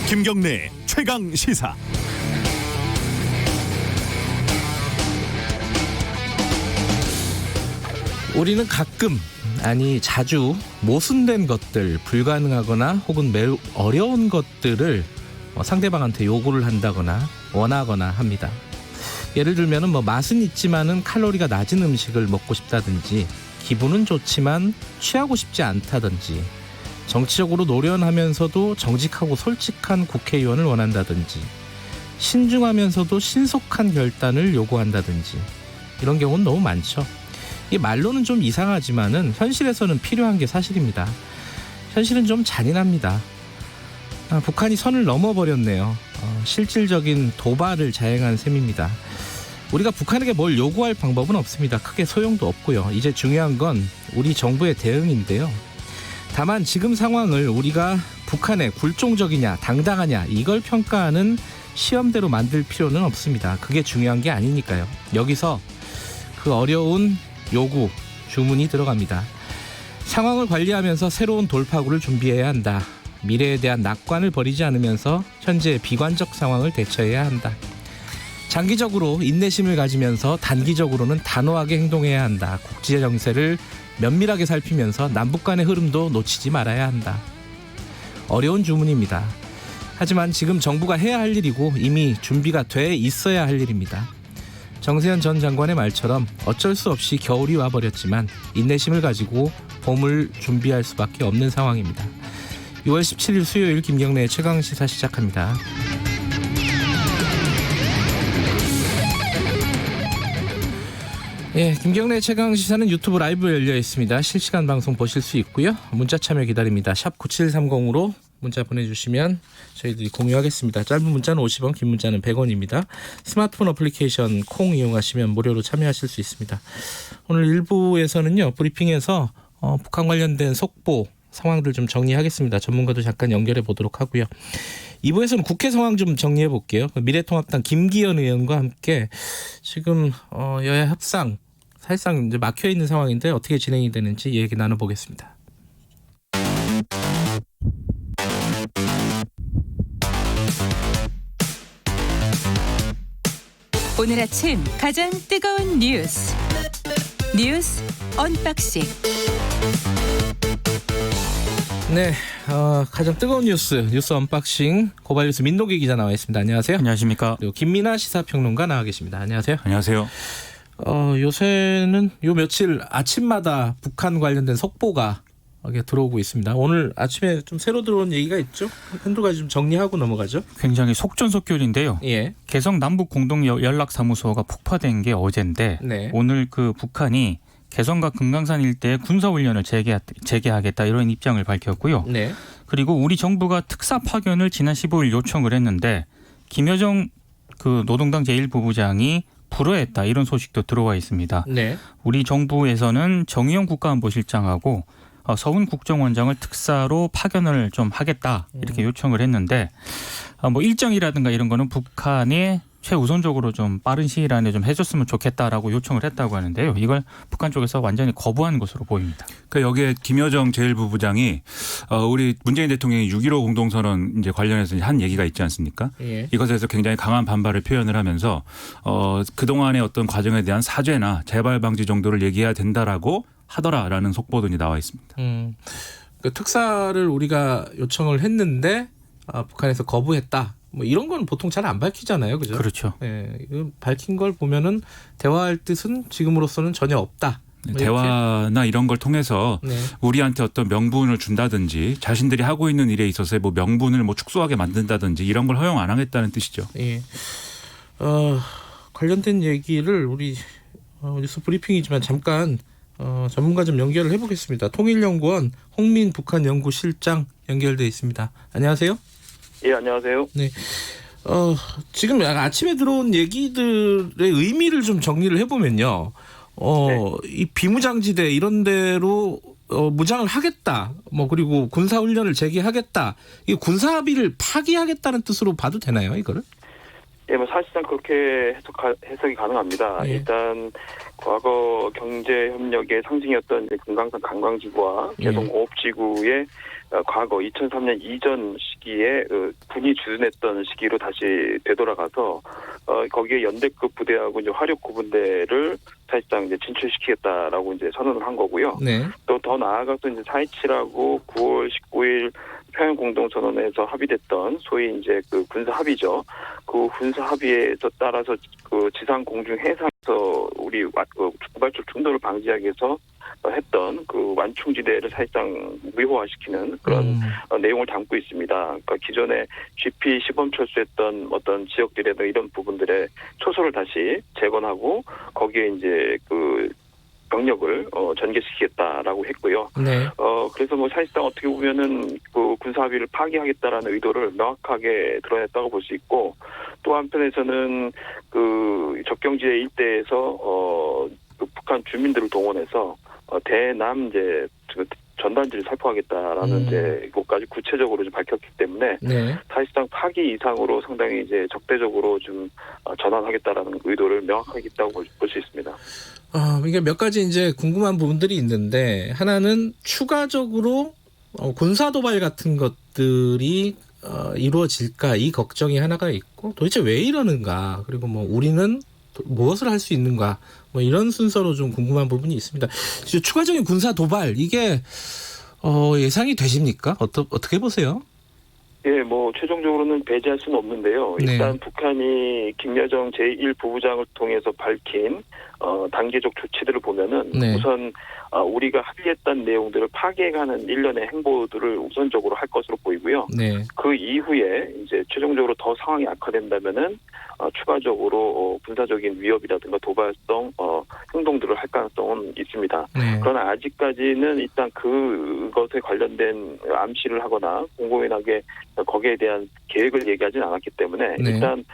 김경래 최강 시사. 우리는 가끔, 아니 자주 모순된 것들, 불가능하거나 혹은 매우 어려운 것들을 상대방한테 요구를 한다거나 원하거나 합니다. 예를 들면 맛은 있지만은 칼로리가 낮은 음식을 먹고 싶다든지, 기분은 좋지만 취하고 싶지 않다든지, 정치적으로 노련하면서도 정직하고 솔직한 국회의원을 원한다든지, 신중하면서도 신속한 결단을 요구한다든지, 이런 경우는 너무 많죠. 이 말로는 좀 이상하지만은 현실에서는 필요한 게 사실입니다. 현실은 좀 잔인합니다. 북한이 선을 넘어버렸네요. 실질적인 도발을 자행한 셈입니다. 우리가 북한에게 뭘 요구할 방법은 없습니다. 크게 소용도 없고요. 이제 중요한 건 우리 정부의 대응인데요. 다만 지금 상황을 우리가 북한에 굴종적이냐 당당하냐 이걸 평가하는 시험대로 만들 필요는 없습니다. 그게 중요한 게 아니니까요. 여기서 그 어려운 요구, 주문이 들어갑니다. 상황을 관리하면서 새로운 돌파구를 준비해야 한다. 미래에 대한 낙관을 버리지 않으면서 현재의 비관적 상황을 대처해야 한다. 장기적으로 인내심을 가지면서 단기적으로는 단호하게 행동해야 한다. 국제 정세를 면밀하게 살피면서 남북 간의 흐름도 놓치지 말아야 한다. 어려운 주문입니다. 하지만 지금 정부가 해야 할 일이고 이미 준비가 돼 있어야 할 일입니다. 정세현 전 장관의 말처럼 어쩔 수 없이 겨울이 와버렸지만 인내심을 가지고 봄을 준비할 수밖에 없는 상황입니다. 6월 17일 수요일 김경래의 최강시사 시작합니다. 김경래 최강시사는 유튜브 라이브 열려 있습니다. 실시간 방송 보실 수 있고요. 문자 참여 기다립니다. 샵 9730으로 문자 보내주시면 저희들이 공유하겠습니다. 짧은 문자는 50원, 긴 문자는 100원입니다. 스마트폰 어플리케이션 콩 이용하시면 무료로 참여하실 수 있습니다. 오늘 1부에서는요. 브리핑에서 북한 관련된 속보 상황들 좀 정리하겠습니다. 전문가도 잠깐 연결해 보도록 하고요. 2부에서는 국회 상황 좀 정리해 볼게요. 미래통합당 김기현 의원과 함께 지금 여야 협상 사실상 이제 막혀 있는 상황인데 어떻게 진행이 되는지 얘기 나눠보겠습니다. 오늘 아침 가장 뜨거운 뉴스 언박싱. 네, 가장 뜨거운 뉴스 언박싱 고발뉴스 민노기 기자 나와 있습니다. 안녕하세요. 안녕하십니까. 그리고 김민아 시사평론가 나와 계십니다. 안녕하세요. 안녕하세요. 요새는 요 며칠 아침마다 북한 관련된 속보가 들어오고 있습니다. 오늘 아침에 좀 새로 들어온 얘기가 있죠. 한두 가지 좀 정리하고 넘어가죠. 굉장히 속전속결인데요. 예. 개성 남북 공동 연락사무소가 폭파된 게 어제인데 네. 오늘 그 북한이 개성과 금강산 일대에 군사훈련을 재개하겠다 이런 입장을 밝혔고요. 네. 그리고 우리 정부가 특사 파견을 지난 15일 요청을 했는데 김여정 그 노동당 제1부부장이 불허했다 이런 소식도 들어와 있습니다. 네. 우리 정부에서는 정의용 국가안보실장하고 서훈 국정원장을 특사로 파견을 좀 하겠다 이렇게 요청을 했는데 일정이라든가 이런 거는 북한이 최우선적으로 좀 빠른 시일 안에 좀 해줬으면 좋겠다라고 요청을 했다고 하는데요. 이걸 북한 쪽에서 완전히 거부한 것으로 보입니다. 그러니까 여기에 김여정 제1부부장이 우리 문재인 대통령이 6.15 공동선언 이제 관련해서 한 얘기가 있지 않습니까? 예. 이것에 대해서 굉장히 강한 반발을 표현을 하면서 그동안의 어떤 과정에 대한 사죄나 재발 방지 정도를 얘기해야 된다라고 하더라라는 속보도 나와 있습니다. 그 특사를 우리가 요청을 했는데 북한에서 거부했다. 이런 건 보통 잘 안 밝히잖아요, 그죠? 그렇죠. 예, 밝힌 걸 보면은 대화할 뜻은 지금으로서는 전혀 없다. 대화나 이런 걸 통해서 네. 우리한테 어떤 명분을 준다든지 자신들이 하고 있는 일에 있어서의 명분을 축소하게 만든다든지 이런 걸 허용 안 하겠다는 뜻이죠. 예. 관련된 얘기를 우리 뉴스 브리핑이지만 잠깐 전문가 좀 연결을 해보겠습니다. 통일연구원 홍민 북한 연구실장 연결돼 있습니다. 안녕하세요. 예, 안녕하세요. 네. 지금 아침에 들어온 얘기들의 의미를 좀 정리를 해보면요. 이 비무장지대 이런 데로 무장을 하겠다. 그리고 군사훈련을 재개하겠다. 이 군사합의를 파기하겠다는 뜻으로 봐도 되나요, 이거를? 예, 뭐 사실상 그렇게 해석이 가능합니다. 예. 일단 과거 경제 협력의 상징이었던 이제 금강산 관광지구와 예. 개성공업지구의 과거 2003년 이전 시기에 군이 주둔했던 시기로 다시 되돌아가서 거기에 연대급 부대하고 이제 화력 구분대를 사실상 이제 진출시키겠다라고 이제 선언을 한 거고요. 네. 또 더 나아가서 이제 4.27하고 9월 19일 평양 공동선언에서 합의됐던 소위 이제 그 군사 합의죠. 그 군사 합의에서 따라서 그 지상 공중 해상에서 우리 구발적 충돌을 방지하기 위해서 했던 그 완충지대를 사실상 무효화시키는 그런 내용을 담고 있습니다. 그러니까 기존에 GP 시범 철수했던 어떤 지역들에도 이런 부분들의 초소를 다시 재건하고 거기에 이제 그 병력을 전개시키겠다라고 했고요. 네. 그래서 뭐 사실상 어떻게 보면은 그 군사 합의를 파기하겠다라는 의도를 명확하게 드러냈다고 볼 수 있고, 또 한편에서는 그 접경지대 일대에서 그 북한 주민들을 동원해서 대남 이제 전단지를 살포하겠다라는 이제 것까지 구체적으로 좀 밝혔기 때문에 네. 사실상 파기 이상으로 상당히 이제 적대적으로 좀 전환하겠다라는 의도를 명확하게 있다고 볼 수 있습니다. 이게 몇 가지 이제 궁금한 부분들이 있는데, 하나는 추가적으로 군사 도발 같은 것들이 이루어질까, 이 걱정이 하나가 있고, 도대체 왜 이러는가, 그리고 뭐 우리는 무엇을 할 수 있는가, 뭐 이런 순서로 좀 궁금한 부분이 있습니다. 추가적인 군사 도발, 이게 예상이 되십니까? 어떻게 보세요? 예, 뭐 최종적으로는 배제할 수는 없는데요. 네. 일단 북한이 김여정 제1부부장을 통해서 밝힌 단계적 조치들을 보면은 네. 우선 우리가 합의했던 내용들을 파괴하는 일련의 행보들을 우선적으로 할 것으로 보이고요. 네. 그 이후에 이제 최종적으로 더 상황이 악화된다면은 추가적으로 군사적인 위협이라든가 도발성 행동들을 할 가능성은 있습니다. 네. 그러나 아직까지는 일단 그것에 관련된 암시를 하거나 공공연하게 거기에 대한 계획을 얘기하지는 않았기 때문에 네. 일단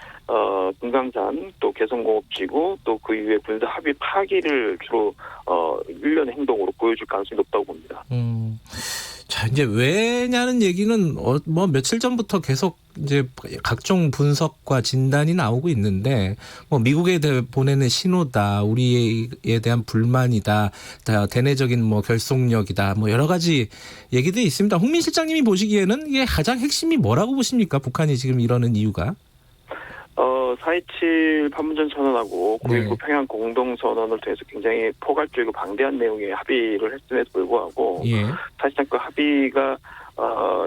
금강산 또 개성공업지구 또 그 이후에 군사 합의 파기를 주로 일련의 행동으로 보여줄 가능성이 높다고 봅니다. 자, 이제 왜냐는 얘기는 뭐 며칠 전부터 계속 이제 각종 분석과 진단이 나오고 있는데, 뭐 미국에 보내는 신호다, 우리에 대한 불만이다, 대내적인 뭐 결속력이다, 뭐 여러 가지 얘기들이 있습니다. 홍민 실장님이 보시기에는 이게 가장 핵심이 뭐라고 보십니까? 북한이 지금 이러는 이유가? 4.27 판문점 선언하고 9.19 네. 평양 공동선언을 통해서 굉장히 포괄적이고 방대한 내용의 합의를 했음에도 불구하고 예. 사실상 그 합의가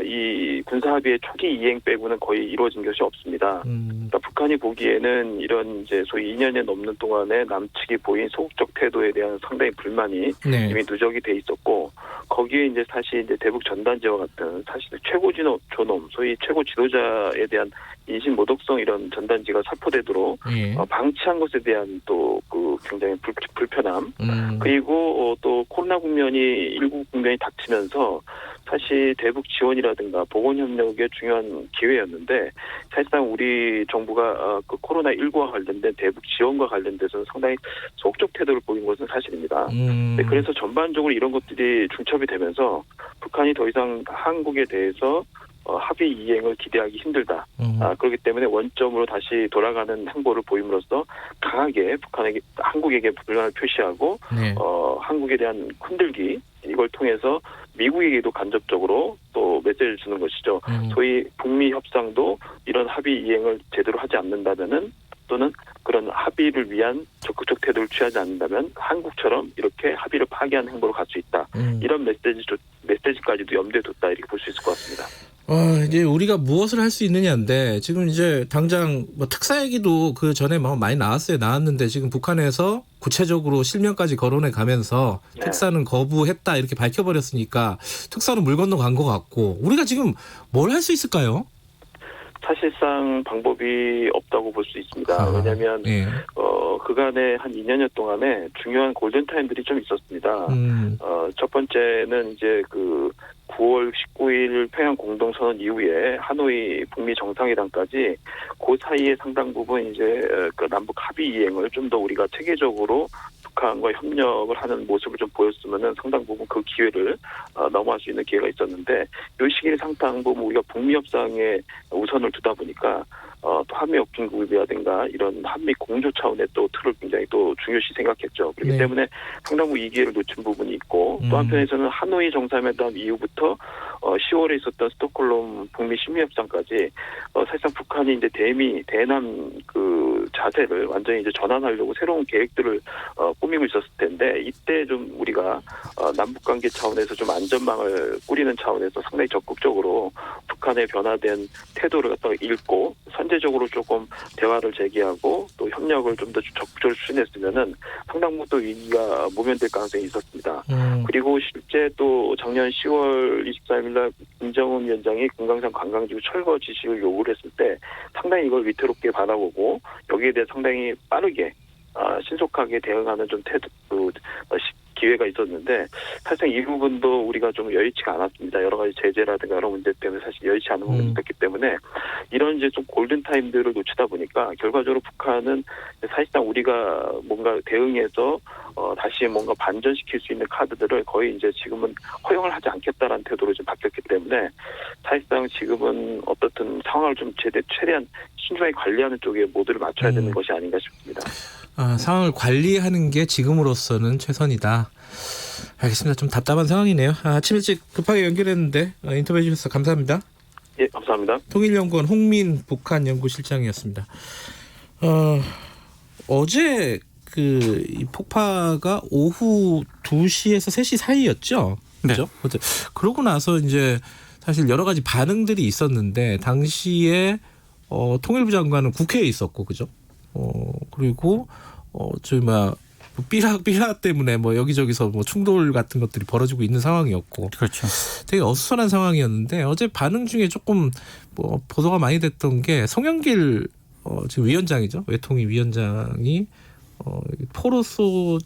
이 군사 합의의 초기 이행 빼고는 거의 이루어진 것이 없습니다. 그러니까 북한이 보기에는 이런 이제 소위 2년이 넘는 동안에 남측이 보인 소극적 태도에 대한 상당히 불만이 네. 이미 누적이 돼 있었고, 거기에 이제 사실 이제 대북 전단지와 같은 사실 최고 존엄, 소위 최고 지도자에 대한 인신 모독성 이런 전단지가 살포되도록 예. 방치한 것에 대한 또 그 굉장히 불편함, 그리고 또 코로나 국면이 일부 국면이 닥치면서 사실 대북 지원이라든가 보건 협력의 중요한 기회였는데, 사실상 우리 정부가 그 코로나19와 관련된 대북 지원과 관련돼서는 상당히 소극적 태도를 보인 것은 사실입니다. 네, 그래서 전반적으로 이런 것들이 중첩이 되면서 북한이 더 이상 한국에 대해서 합의 이행을 기대하기 힘들다. 그렇기 때문에 원점으로 다시 돌아가는 행보를 보임으로써 강하게 한국에게 불만을 표시하고 네. 한국에 대한 흔들기, 이걸 통해서 미국에게도 간접적으로 또 메시지를 주는 것이죠. 소위 북미 협상도 이런 합의 이행을 제대로 하지 않는다면은, 또는 그런 합의를 위한 적극적 태도를 취하지 않는다면 한국처럼 이렇게 합의를 파기하는 행보로 갈 수 있다. 이런 메시지까지도 염두에 뒀다, 이렇게 볼 수 있을 것 같습니다. 이제 우리가 무엇을 할 수 있느냐인데, 지금 이제 당장 뭐 특사 얘기도 그 전에 뭐 많이 나왔는데 지금 북한에서 구체적으로 실명까지 거론해 가면서 네. 특사는 거부했다 이렇게 밝혀버렸으니까 특사는 물 건너 간 것 같고, 우리가 지금 뭘 할 수 있을까요? 사실상 방법이 없다고 볼 수 있습니다. 왜냐하면 예. 그간에 한 2년여 동안에 중요한 골든타임들이 좀 있었습니다. 첫 번째는 이제 그 9월 19일 평양 공동선언 이후에 하노이 북미 정상회담까지 그 사이에 상당 부분 이제 그 남북 합의 이행을 좀 더 우리가 체계적으로 북한과 협력을 하는 모습을 좀 보였으면은 상당 부분 그 기회를 넘어갈 수 있는 기회가 있었는데 이 시기에 상당 부분 우리가 북미 협상에 우선을 두다 보니까 또 한미 업킹그룹이라든가 이런 한미 공조 차원의 또 틀을 굉장히 또 중요시 생각했죠. 그렇기 네. 때문에 상당 부분 이 기회를 놓친 부분이 있고 또 한편에서는 하노이 정상회담 이후부터 10월에 있었던 스톡홀름 북미 심리협상까지 사실상 북한이 이제 대남 그 자세를 완전히 이제 전환하려고 새로운 계획들을 꾸미고 있었을 텐데 이때 좀 우리가 남북 관계 차원에서 좀 안전망을 꾸리는 차원에서 상당히 적극적으로 북한의 변화된 태도를 갖다가 읽고 선제적으로 조금 대화를 제기하고 또 협력을 좀 더 적극적으로 추진했으면은 상당 부분 또 위기가 모면될 가능성이 있었습니다. 그리고 실제 또 작년 10월 24일날 김정은 위원장이 금강산 관광지구 철거 지시를 요구를 했을 때 상당히 이걸 위태롭게 바라보고 여기에 대해 상당히 빠르게 신속하게 대응하는 좀 태도 기회가 있었는데 사실상 이 부분도 우리가 좀 여의치가 않았습니다. 여러 가지 제재라든가 여러 문제 때문에 사실 여의치 않은 부분이 있었기 때문에 이런 이제 좀 골든타임들을 놓치다 보니까 결과적으로 북한은 사실상 우리가 뭔가 대응해서 다시 뭔가 반전시킬 수 있는 카드들을 거의 이제 지금은 허용을 하지 않겠다라는 태도로 좀 바뀌었기 때문에 사실상 지금은 어떻든 상황을 좀 최대한 신중하게 관리하는 쪽에 모두를 맞춰야 되는 것이 아닌가 싶습니다. 상황을 관리하는 게 지금으로서는 최선이다. 알겠습니다. 좀 답답한 상황이네요. 아침 일찍 급하게 연결했는데 인터뷰해 주셔서 감사합니다. 예, 감사합니다. 통일연구원 홍민 북한 연구실장이었습니다. 어제 이 폭파가 오후 2시에서 3시 사이였죠. 네. 그렇죠? 그러고 나서 이제 사실 여러 가지 반응들이 있었는데 당시에 통일부 장관은 국회에 있었고, 그죠? 그리고 삐라 때문에 뭐 여기저기서 뭐 충돌 같은 것들이 벌어지고 있는 상황이었고, 그렇죠. 되게 어수선한 상황이었는데 어제 반응 중에 조금 뭐 보도가 많이 됐던 게 송영길 지금 위원장이죠, 외통위 위원장이 포로 쏘는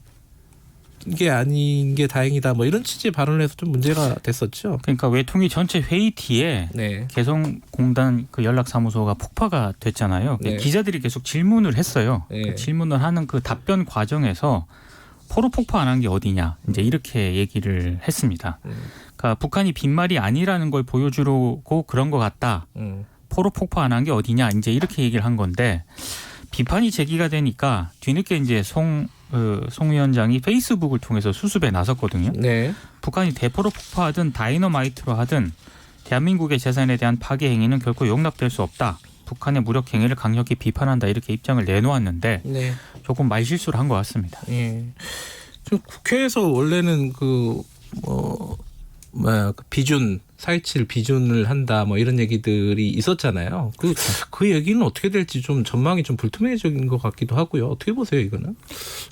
게 아닌 게 다행이다, 뭐 이런 취지의 발언을 해서 좀 문제가 됐었죠. 그러니까 외통위 전체 회의 뒤에 네. 개성공단 그 연락사무소가 폭파가 됐잖아요. 네. 기자들이 계속 질문을 했어요. 네. 그 질문을 하는 그 답변 과정에서 포로 폭파 안 한 게 어디냐, 이제 이렇게 얘기를 했습니다. 그러니까 북한이 빈말이 아니라는 걸 보여주려고 그런 것 같다. 포로 폭파 안 한 게 어디냐, 이제 이렇게 얘기를 한 건데, 비판이 제기가 되니까 뒤늦게 이제 송 위원장이 페이스북을 통해서 수습에 나섰거든요. 네. 북한이 대포로 폭파하든 다이너마이트로 하든 대한민국의 재산에 대한 파괴 행위는 결코 용납될 수 없다. 북한의 무력 행위를 강력히 비판한다, 이렇게 입장을 내놓았는데 네. 조금 말실수를 한 것 같습니다. 예. 좀 국회에서 원래는 비준 4.27 비준을 한다, 뭐 이런 얘기들이 있었잖아요. 그 얘기는 어떻게 될지 좀 전망이 좀 불투명해진 것 같기도 하고요. 어떻게 보세요, 이거는?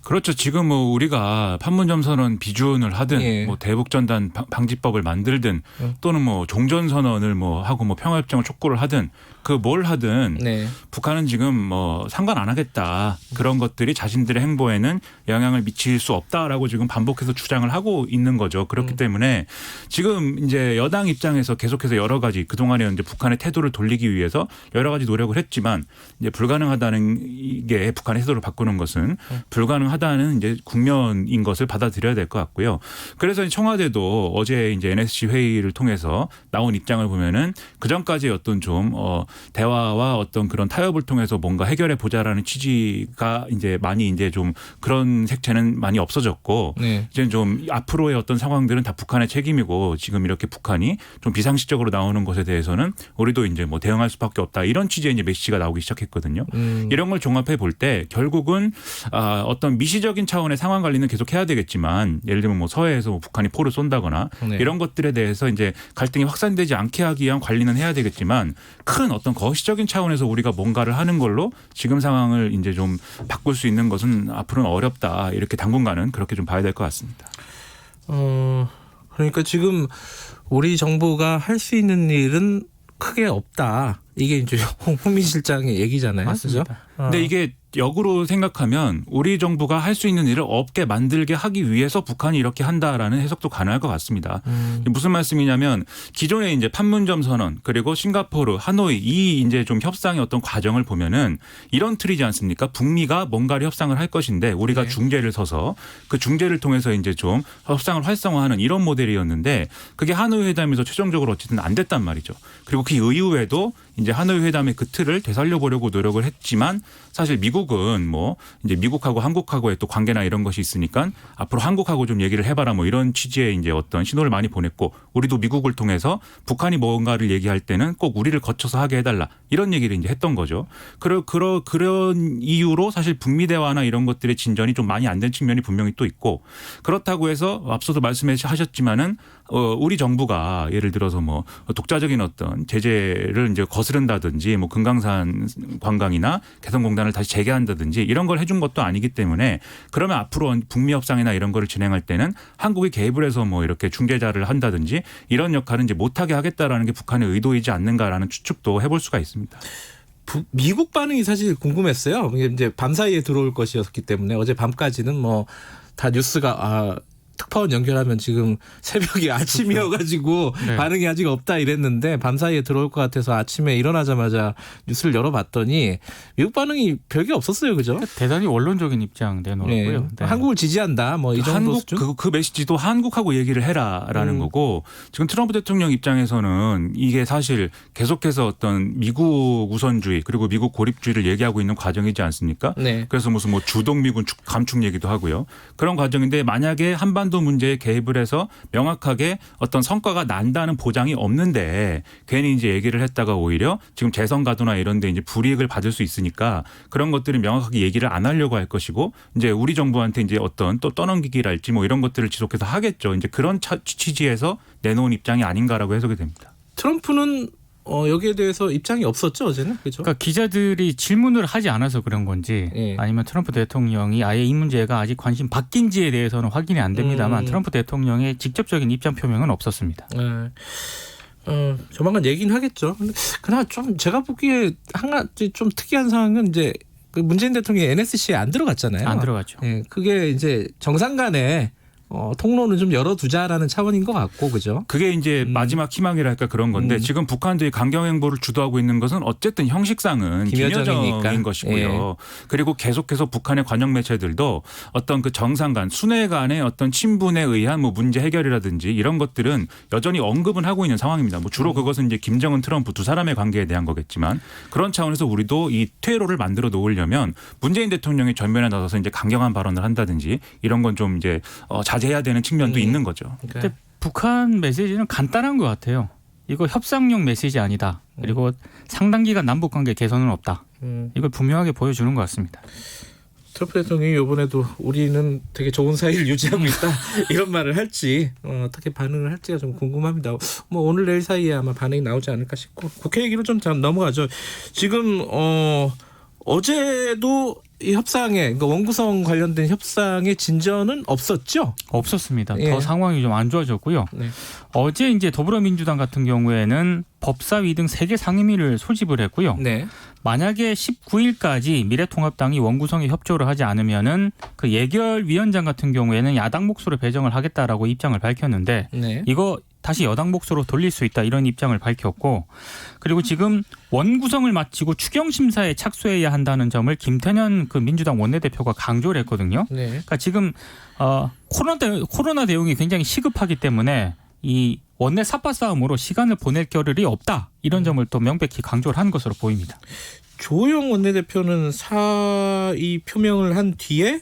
그렇죠. 지금 뭐 우리가 판문점 선언 비준을 하든 예. 뭐 대북전단 방지법을 만들든 또는 뭐 종전 선언을 뭐 하고 뭐 평화협정을 촉구를 하든 그 뭘 하든 네. 북한은 지금 뭐 상관 안 하겠다. 그런 것들이 자신들의 행보에는 영향을 미칠 수 없다라고 지금 반복해서 주장을 하고 있는 거죠. 그렇기 때문에 지금 이제 여당 입장에서 계속해서 여러 가지 그동안에 이제 북한의 태도를 돌리기 위해서 여러 가지 노력을 했지만 이제 불가능하다는, 이게 북한의 태도를 바꾸는 것은 불가능하다는 이제 국면인 것을 받아들여야 될 것 같고요. 그래서 청와대도 어제 이제 NSC 회의를 통해서 나온 입장을 보면은 그 전까지 어떤 좀 대화와 어떤 그런 타협을 통해서 뭔가 해결해 보자라는 취지가 이제 많이 이제 좀 그런 색채는 많이 없어졌고, 네. 이제 좀 앞으로의 어떤 상황들은 다 북한의 책임이고 지금 이렇게 북한이 좀 비상식적으로 나오는 것에 대해서는 우리도 이제 뭐 대응할 수밖에 없다, 이런 취지의 이제 메시지가 나오기 시작했거든요. 이런 걸 종합해 볼 때 결국은 어떤 미시적인 차원의 상황 관리는 계속 해야 되겠지만, 예를 들면 뭐 서해에서 뭐 북한이 포를 쏜다거나 네. 이런 것들에 대해서 이제 갈등이 확산되지 않게 하기 위한 관리는 해야 되겠지만, 큰 어떤 거시적인 차원에서 우리가 뭔가를 하는 걸로 지금 상황을 이제 좀 바꿀 수 있는 것은 앞으로는 어렵다, 이렇게 당분간은 그렇게 좀 봐야 될 것 같습니다. 그러니까 지금 우리 정부가 할 수 있는 일은 크게 없다. 이게 이제 홍민 실장의 얘기잖아요. 맞습니다. 그죠? 근데 이게 역으로 생각하면 우리 정부가 할 수 있는 일을 없게 만들게 하기 위해서 북한이 이렇게 한다라는 해석도 가능할 것 같습니다. 무슨 말씀이냐면 기존에 이제 판문점 선언 그리고 싱가포르, 하노이 이 이제 좀 협상의 어떤 과정을 보면은 이런 틀이지 않습니까? 북미가 뭔가를 협상을 할 것인데 우리가 네. 중재를 서서 그 중재를 통해서 이제 좀 협상을 활성화하는 이런 모델이었는데 그게 하노이 회담에서 최종적으로 어쨌든 안 됐단 말이죠. 그리고 그 이후에도 이제 하노이 회담의 그 틀을 되살려 보려고 노력을 했지만 사실 미국은 뭐 이제 미국하고 한국하고의 또 관계나 이런 것이 있으니까 앞으로 한국하고 좀 얘기를 해봐라 뭐 이런 취지의 이제 어떤 신호를 많이 보냈고 우리도 미국을 통해서 북한이 뭔가를 얘기할 때는 꼭 우리를 거쳐서 하게 해달라 이런 얘기를 이제 했던 거죠. 그런 이유로 사실 북미 대화나 이런 것들의 진전이 좀 많이 안 된 측면이 분명히 또 있고 그렇다고 해서 앞서도 말씀하셨지만은 우리 정부가 예를 들어서 뭐 독자적인 어떤 제재를 이제 거스른다든지 뭐 금강산 관광이나 개성공단을 다시 재개한다든지 이런 걸 해준 것도 아니기 때문에 그러면 앞으로 북미 협상이나 이런 거를 진행할 때는 한국이 개입을 해서 뭐 이렇게 중재자를 한다든지 이런 역할은 이제 못하게 하겠다라는 게 북한의 의도이지 않는가라는 추측도 해볼 수가 있습니다. 미국 반응이 사실 궁금했어요. 이제 밤 사이에 들어올 것이었기 때문에 어제 밤까지는 뭐 다 뉴스가 특파원 연결하면 지금 새벽이 아침이어가지고 네. 반응이 아직 없다 이랬는데 밤사이에 들어올 것 같아서 아침에 일어나자마자 뉴스를 열어봤더니 미국 반응이 별게 없었어요. 그죠? 대단히 원론적인 입장 내놓았고요. 네. 네. 한국을 지지한다 뭐 이 정도 한국 수준? 그 메시지도 한국하고 얘기를 해라라는 거고 지금 트럼프 대통령 입장에서는 이게 사실 계속해서 어떤 미국 우선주의 그리고 미국 고립주의를 얘기하고 있는 과정이지 않습니까? 네. 그래서 무슨 뭐 주동미군 감축 얘기도 하고요. 그런 과정인데 만약에 한반도 문제에 개입을 해서 명확하게 어떤 성과가 난다는 보장이 없는데 괜히 이제 얘기를 했다가 오히려 지금 재선 가도나 이런 데 이제 불이익을 받을 수 있으니까 그런 것들을 명확하게 얘기를 안 하려고 할 것이고 이제 우리 정부한테 이제 어떤 또 떠넘기기랄지 뭐 이런 것들을 지속해서 하겠죠. 이제 그런 취지에서 내놓은 입장이 아닌가라고 해석이 됩니다. 트럼프는 여기에 대해서 입장이 없었죠 어제는 그죠? 그러니까 기자들이 질문을 하지 않아서 그런 건지 예. 아니면 트럼프 대통령이 아예 이 문제가 아직 관심 바뀐지에 대해서는 확인이 안 됩니다만 트럼프 대통령의 직접적인 입장 표명은 없었습니다. 조만간 얘기는 하겠죠. 근데 그러나 좀 제가 보기에 한 가지 좀 특이한 상황은 이제 그 문재인 대통령이 NSC에 안 들어갔잖아요. 안 들어갔죠. 예, 그게 이제 정상 간에 통로는 좀 열어두자라는 차원인 것 같고 그죠? 그게 이제 마지막 희망이랄까 그런 건데 지금 북한들이 강경행보를 주도하고 있는 것은 어쨌든 형식상은 김여정이니까. 김여정인 것이고요. 예. 그리고 계속해서 북한의 관영 매체들도 어떤 그 정상 간 순회 간의 어떤 친분에 의한 뭐 문제 해결이라든지 이런 것들은 여전히 언급은 하고 있는 상황입니다. 뭐 주로 그것은 이제 김정은 트럼프 두 사람의 관계에 대한 거겠지만 그런 차원에서 우리도 이 퇴로를 만들어 놓으려면 문재인 대통령이 전면에 나서서 이제 강경한 발언을 한다든지 이런 건 좀 이제 자제해야 되는 측면도 있는 거죠. 근데 북한 메시지는 간단한 것 같아요. 이거 협상용 메시지 아니다. 그리고 상당 기간 남북 관계 개선은 없다. 이걸 분명하게 보여주는 것 같습니다. 트럼프 대통령이 이번에도 우리는 되게 좋은 사이를 유지하고 있다 이런 말을 할지 어떻게 반응을 할지가 좀 궁금합니다. 뭐 오늘 내일 사이에 아마 반응이 나오지 않을까 싶고 국회 얘기로 좀 넘어가죠. 지금 어제도 이 협상에 그러니까 원구성 관련된 협상의 진전은 없었죠? 없었습니다. 예. 더 상황이 좀 안 좋아졌고요. 네. 어제 이제 더불어민주당 같은 경우에는 법사위 등 3개 상임위를 소집을 했고요. 네. 만약에 19일까지 미래통합당이 원구성에 협조를 하지 않으면은 그 예결위원장 같은 경우에는 야당 몫으로 배정을 하겠다라고 입장을 밝혔는데 네. 이거 다시 여당 몫으로 돌릴 수 있다 이런 입장을 밝혔고 그리고 지금 원구성을 마치고 추경심사에 착수해야 한다는 점을 김태년 그 민주당 원내대표가 강조를 했거든요. 네. 그러니까 지금 코로나 대응이 굉장히 시급하기 때문에 이 원내 삽바 싸움으로 시간을 보낼 겨를이 없다 이런 점을 또 명백히 강조를 한 것으로 보입니다. 조영 원내대표는 사의 표명을 한 뒤에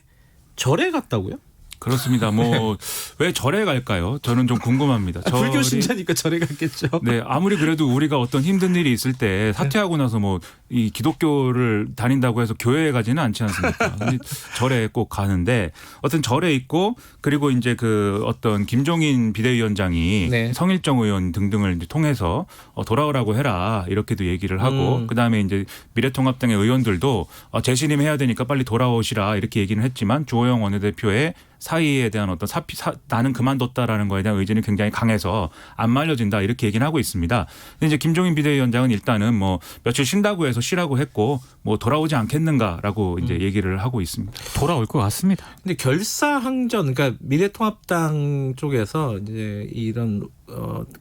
절에 갔다고요? 그렇습니다. 뭐 왜 절에 갈까요? 저는 좀 궁금합니다. 불교 신자니까 절에 갔겠죠. 네, 아무리 그래도 우리가 어떤 힘든 일이 있을 때 사퇴하고 나서 뭐 이 기독교를 다닌다고 해서 교회에 가지는 않지 않습니까? 근데 절에 꼭 가는데 어떤 절에 있고 그리고 이제 그 어떤 김종인 비대위원장이 네. 성일정 의원 등등을 이제 통해서 돌아오라고 해라 이렇게도 얘기를 하고 그다음에 이제 미래통합당의 의원들도 재신임 해야 되니까 빨리 돌아오시라 이렇게 얘기는 했지만 주호영 원내대표의 사의에 대한 어떤 나는 그만뒀다라는 거에 대한 의지는 굉장히 강해서 안 말려진다 이렇게 얘기는 하고 있습니다. 근데 이제 김종인 비대위원장은 일단은 뭐 며칠 쉰다고 해서 입장에서 쉬라고 했고 뭐 돌아오지 않겠는가라고 이제 얘기를 하고 있습니다. 돌아올 것 같습니다. 근데 결사항전, 그러니까 미래통합당 쪽에서 이제 이런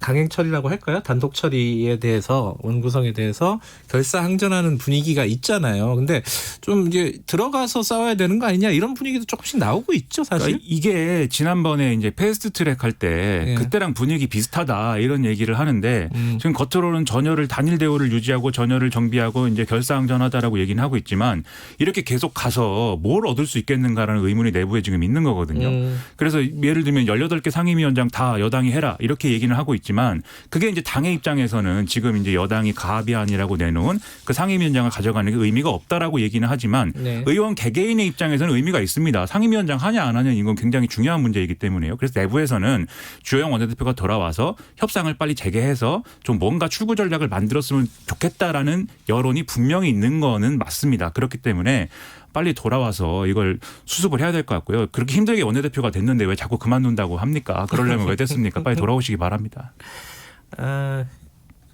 강행 처리라고 할까요? 단독 처리에 대해서 원구성에 대해서 결사항전하는 분위기가 있잖아요. 근데 좀 이제 들어가서 싸워야 되는 거 아니냐 이런 분위기도 조금씩 나오고 있죠, 사실. 그러니까 이게 지난번에 이제 패스트트랙 할 때 예. 그때랑 분위기 비슷하다 이런 얘기를 하는데 지금 겉으로는 전열을 단일 대우를 유지하고 전열을 정비하고 이제 결사항전하다라고 얘기는 하고 있지만 이렇게 계속 가서 뭘 얻을 수 있겠는가라는 의문이 내부에 지금 있는 거거든요. 그래서 예를 들면 18개 상임위원장 다 여당이 해라 이렇게 얘기는 하고 있지만 그게 이제 당의 입장에서는 지금 이제 여당이 가합의안이라고 내놓은 그 상임위원장을 가져가는 게 의미가 없다라고 얘기는 하지만 네. 의원 개개인의 입장에서는 의미가 있습니다. 상임위원장 하냐 안 하냐 이건 굉장히 중요한 문제이기 때문에요. 그래서 내부에서는 주호영 원내대표가 돌아와서 협상을 빨리 재개해서 좀 뭔가 출구 전략을 만들었으면 좋겠다라는 여론이 분명히 있는 거는 맞습니다. 그렇기 때문에 빨리 돌아와서 이걸 수습을 해야 될 것 같고요. 그렇게 힘들게 원내대표가 됐는데 왜 자꾸 그만둔다고 합니까? 그러려면 왜 됐습니까? 빨리 돌아오시기 바랍니다.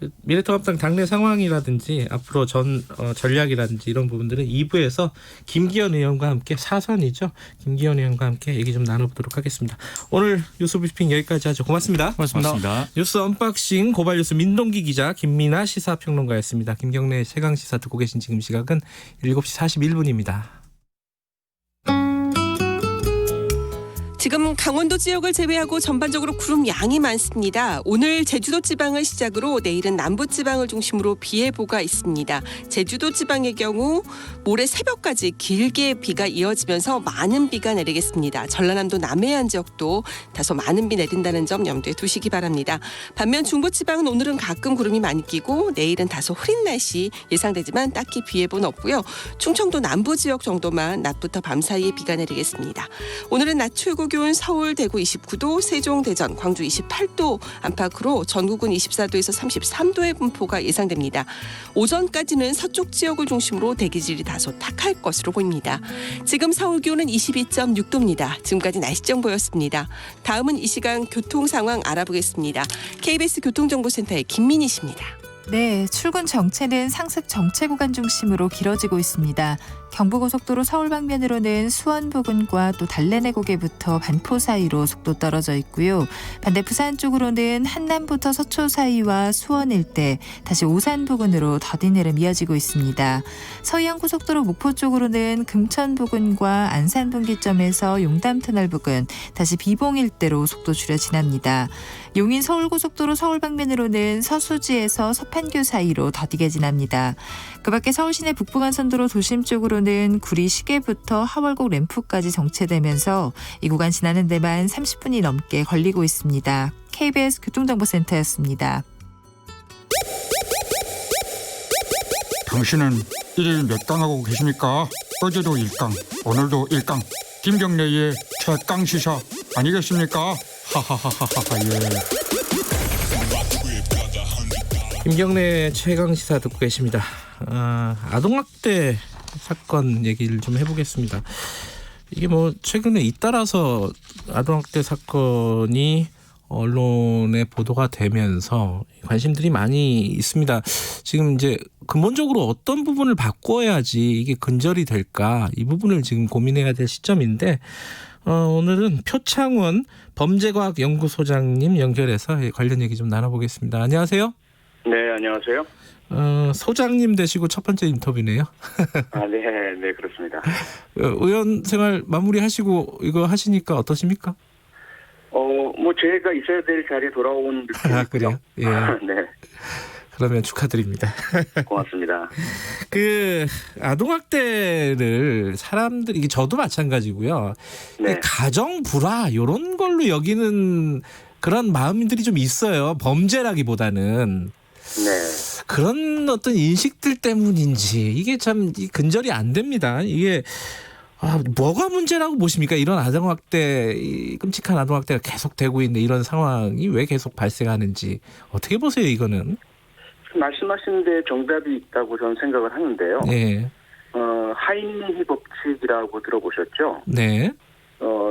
그 미래통합당 당내 상황이라든지 앞으로 전략이라든지 이런 부분들은 2부에서 김기현 의원과 함께 사선이죠. 김기현 의원과 함께 얘기 좀 나눠보도록 하겠습니다. 오늘 뉴스 브리핑 여기까지 하죠. 고맙습니다. 고맙습니다. 뉴스 언박싱 고발뉴스 민동기 기자 김민아 시사평론가였습니다. 김경래 최강시사 듣고 계신 지금 시각은 7시 41분입니다. 지금 강원도 지역을 제외하고 전반적으로 구름 양이 많습니다. 오늘 제주도 지방을 시작으로 내일은 남부 지방을 중심으로 비 예보가 있습니다. 제주도 지방의 경우 모레 새벽까지 길게 비가 이어지면서 많은 비가 내리겠습니다. 전라남도 남해안 지역도 다소 많은 비 내린다는 점 염두에 두시기 바랍니다. 반면 중부 지방은 오늘은 가끔 구름이 많이 끼고 내일은 다소 흐린 날씨 예상되지만 딱히 비 예보는 없고요. 충청도 남부 지역 정도만 낮부터 밤 사이에 비가 내리겠습니다. 오늘은 낮 최고 기온 서울, 대구 29도, 세종, 대전, 광주 28도 안팎으로 전국은 24도에서 33도의 분포가 예상됩니다. 오전까지는 서쪽 지역을 중심으로 대기질이 다소 탁할 것으로 보입니다. 지금 서울 기온은 22.6도입니다. 지금까지 날씨 정보였습니다. 다음은 이 시간 교통 상황 알아보겠습니다. KBS 교통정보센터의 김민희 씨입니다. 네, 출근 정체는 상습 정체 구간 중심으로 길어지고 있습니다. 경부고속도로 서울 방면으로는 수원 부근과 또 달래내 고개부터 반포 사이로 속도 떨어져 있고요. 반대 부산 쪽으로는 한남부터 서초 사이와 수원 일대, 다시 오산 부근으로 더딘 흐름 이어지고 있습니다. 서해안고속도로 목포 쪽으로는 금천 부근과 안산 분기점에서 용담터널 부근, 다시 비봉 일대로 속도 줄여 지납니다. 용인 서울고속도로 서울 방면으로는 서수지에서 서판교 사이로 더디게 지납니다. 그 밖에 서울시내 북부간선도로 도심 쪽으로는 구리 시계부터 하월곡 램프까지 정체되면서 이 구간 지나는 데만 30분이 넘게 걸리고 있습니다. KBS 교통정보센터였습니다. 당신은 일일 몇 강 하고 계십니까? 어제도 1강, 오늘도 1강. 김경래의 최강시사 아니겠습니까? 하하하하하 예. 김경래 최강시사 듣고 계십니다. 아동학대 사건 얘기를 좀 해보겠습니다. 이게 뭐 최근에 잇따라서 아동학대 사건이 언론에 보도가 되면서 관심들이 많이 있습니다. 지금 이제 근본적으로 어떤 부분을 바꿔야지 이게 근절이 될까 이 부분을 지금 고민해야 될 시점인데 오늘은 표창원 범죄과학연구소장님 연결해서 관련 얘기 좀 나눠보겠습니다. 안녕하세요. 네, 안녕하세요. 소장님 되시고 첫 번째 인터뷰네요. 네, 그렇습니다. 의원 생활 마무리하시고 이거 하시니까 어떠십니까? 뭐 제가 있어야 될 자리에 돌아온 느낌이고요. 그래요? 예. 네. 그러면 축하드립니다. 고맙습니다. 그 아동학대를 사람들이 이게 저도 마찬가지고요. 네. 가정 불화 이런 걸로 여기는 그런 마음들이 좀 있어요. 범죄라기보다는. 네. 그런 어떤 인식들 때문인지 이게 참 근절이 안 됩니다. 이게 뭐가 문제라고 보십니까? 이런 아동학대, 끔찍한 아동학대가 계속되고 있는 이런 상황이 왜 계속 발생하는지 어떻게 보세요, 이거는? 말씀하신 데 정답이 있다고 저는 생각을 하는데요. 네. 하임리 법칙이라고 들어보셨죠? 네.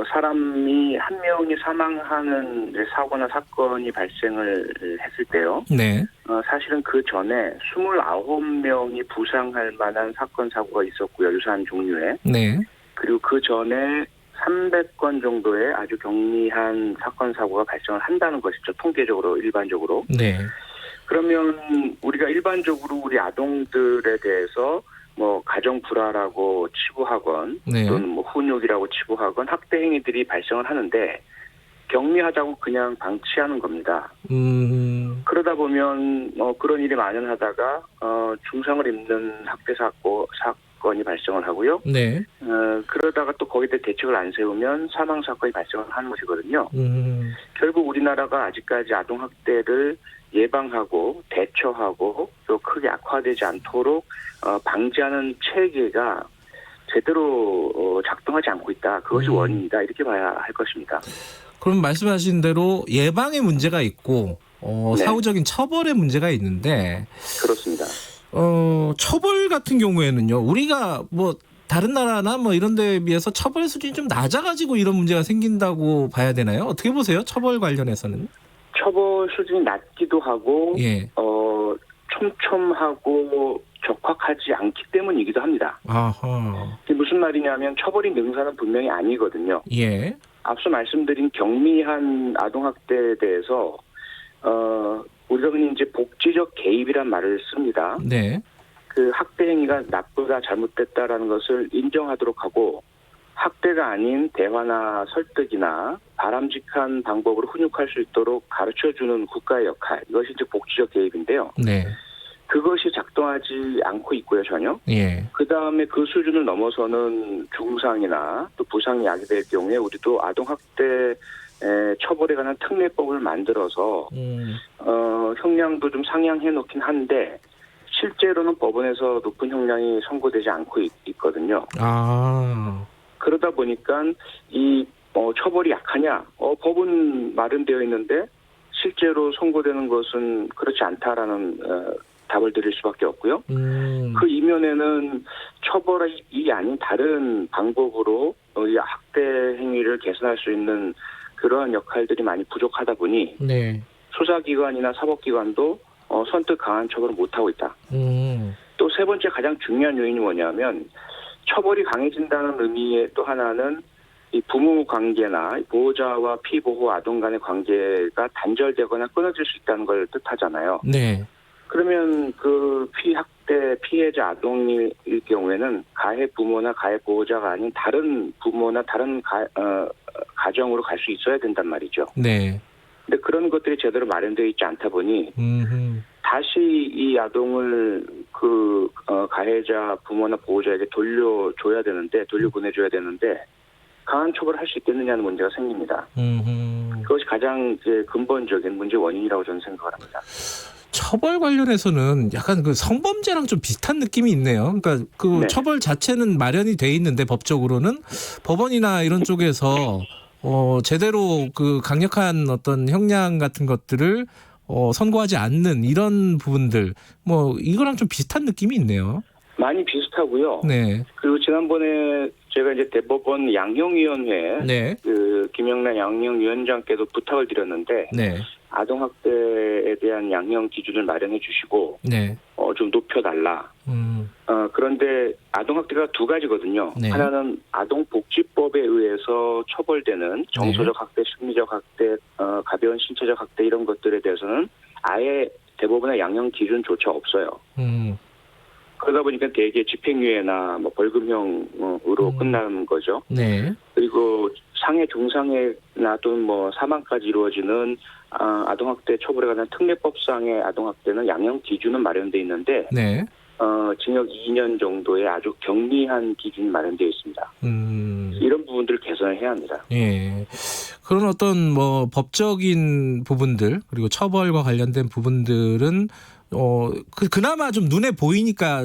사람이 한 명이 사망하는 이제 사고나 사건이 발생을 했을 때요. 네. 사실은 그 전에 29명이 부상할 만한 사건 사고가 있었고요. 유사한 종류의. 네. 그리고 그 전에 300건 정도의 아주 경미한 사건 사고가 발생을 한다는 것이죠. 통계적으로 일반적으로. 네. 그러면 우리가 일반적으로 우리 아동들에 대해서 뭐 가정 불화라고 치부하건 네. 또는 뭐 훈육이라고 치부하건 학대 행위들이 발생을 하는데 경미하다고 그냥 방치하는 겁니다. 그러다 보면 그런 일이 만연하다가 중상을 입는 학대 사건이 발생을 하고요. 네. 그러다가 또 거기에 대해 대책을 안 세우면 사망 사건이 발생을 하는 것이거든요. 결국 우리나라가 아직까지 아동 학대를 예방하고 대처하고 또 크게 악화되지 않도록 방지하는 체계가 제대로 작동하지 않고 있다. 그것이 원인이다. 이렇게 봐야 할 것입니다. 그럼 말씀하신 대로 예방의 문제가 있고 네. 사후적인 처벌의 문제가 있는데 그렇습니다. 처벌 같은 경우에는요. 우리가 뭐 다른 나라나 뭐 이런 데에 비해서 처벌 수준이 좀 낮아가지고 이런 문제가 생긴다고 봐야 되나요? 어떻게 보세요? 처벌 관련해서는? 처벌 수준이 낮기도 하고 예. 촘촘하고 적확하지 않기 때문이기도 합니다. 아하. 이게 무슨 말이냐면 처벌이 능사는 분명히 아니거든요. 예. 앞서 말씀드린 경미한 아동학대에 대해서 우리가 흔히 이제 복지적 개입이란 말을 씁니다. 네. 그 학대 행위가 나쁘다 잘못됐다라는 것을 인정하도록 하고 학대가 아닌 대화나 설득이나 바람직한 방법으로 훈육할 수 있도록 가르쳐주는 국가의 역할, 이것이 이제 복지적 개입인데요. 네. 그것이 작동하지 않고 있고요, 전혀. 예. 그다음에 그 수준을 넘어서는 중상이나 또 부상이 야기될 경우에 우리도 아동학대 처벌에 관한 특례법을 만들어서 형량도 좀 상향해 놓긴 한데 실제로는 법원에서 높은 형량이 선고되지 않고 있거든요. 아. 그러다 보니까 이 처벌이 약하냐? 법은 마련되어 있는데 실제로 선고되는 것은 그렇지 않다라는 답을 드릴 수밖에 없고요. 그 이면에는 처벌이 아닌 다른 방법으로 이 학대 행위를 개선할 수 있는 그러한 역할들이 많이 부족하다 보니 네. 수사기관이나 사법기관도 선뜻 강한 처벌을 못하고 있다. 또 세 번째 가장 중요한 요인이 뭐냐면 처벌이 강해진다는 의미의 또 하나는 이 부모 관계나 보호자와 피보호 아동 간의 관계가 단절되거나 끊어질 수 있다는 걸 뜻하잖아요. 네. 그러면 그 피학대 피해자 아동일 경우에는 가해 부모나 가해 보호자가 아닌 다른 부모나 다른 가정으로 갈 수 있어야 된단 말이죠. 네. 근데 그런 것들이 제대로 마련되어 있지 않다 보니 다시 이 아동을 그 가해자 부모나 보호자에게 돌려보내줘야 되는데 강한 처벌을 할 수 있겠느냐는 문제가 생깁니다. 그것이 가장 이제 근본적인 문제 원인이라고 저는 생각을 합니다. 처벌 관련해서는 약간 그 성범죄랑 좀 비슷한 느낌이 있네요. 그러니까 그 네. 처벌 자체는 마련이 돼 있는데 법적으로는 법원이나 이런 쪽에서 제대로 그 강력한 어떤 형량 같은 것들을 선고하지 않는 이런 부분들 뭐 이거랑 좀 비슷한 느낌이 있네요. 많이 비슷하고요. 네. 그리고 지난번에 제가 이제 대법원 양형위원회 네. 그 김영란 양형위원장께도 부탁을 드렸는데 네. 아동학대에 대한 양형 기준을 마련해 주시고 네. 좀 높여달라. 그런데 아동학대가 두 가지거든요. 네. 하나는 아동복지법에 의해서 처벌되는 정서적 학대, 심리적 학대, 가벼운 신체적 학대 이런 것들에 대해서는 아예 대법원의 양형 기준조차 없어요. 그러다 보니까 대개 집행유예나 뭐 벌금형으로 끝나는 거죠. 네. 그리고 상해, 중상해나 또는 뭐 사망까지 이루어지는 아동학대 처벌에 관한 특례법상의 아동학대는 양형 기준은 마련돼 있는데 네. 징역 2년 정도의 아주 경미한 기준이 마련되어 있습니다. 이런 부분들을 개선을 해야 합니다. 예. 그런 어떤 뭐 법적인 부분들 그리고 처벌과 관련된 부분들은 그나마 좀 눈에 보이니까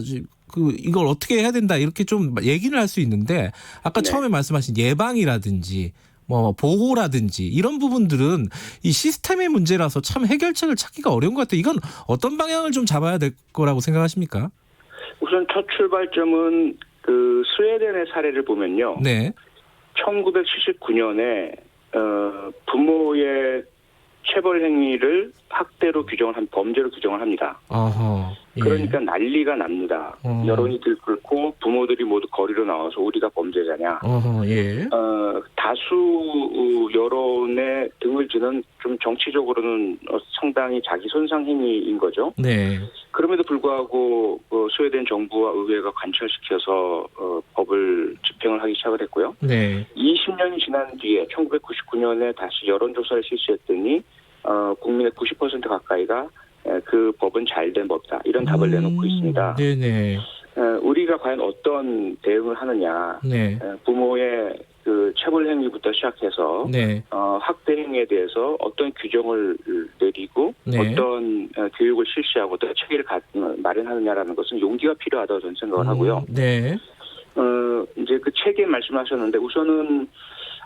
이걸 어떻게 해야 된다 이렇게 좀 얘기를 할 수 있는데 아까 네. 처음에 말씀하신 예방이라든지 뭐 보호라든지 이런 부분들은 이 시스템의 문제라서 참 해결책을 찾기가 어려운 것 같아요. 이건 어떤 방향을 좀 잡아야 될 거라고 생각하십니까? 우선 첫 출발점은 그 스웨덴의 사례를 보면요. 네. 1979년에 부모의 체벌 행위를 학대로 규정을 한 범죄로 규정을 합니다. 예. 그러니까 난리가 납니다. 여론이 들끓고 부모들이 모두 거리로 나와서 우리가 범죄자냐. 예. 다수 여론에 등을 지는 좀 정치적으로는 상당히 자기 손상 행위인 거죠. 네. 그럼에도 불구하고 스웨덴 정부와 의회가 관철시켜서 법을 집행을 하기 시작을 했고요. 네. 20년이 지난 뒤에 1999년에 다시 여론조사를 실시했더니 국민의 90% 가까이가 그 법은 잘된 법이다. 이런 답을 내놓고 있습니다. 네네. 우리가 과연 어떤 대응을 하느냐. 네. 부모의 그 체벌 행위부터 시작해서 네. 학대 행위에 대해서 어떤 규정을 내리고 네. 어떤 교육을 실시하고 또 체계를 마련하느냐라는 것은 용기가 필요하다고 저는 생각을 하고요. 네. 이제 그 체계 말씀하셨는데 우선은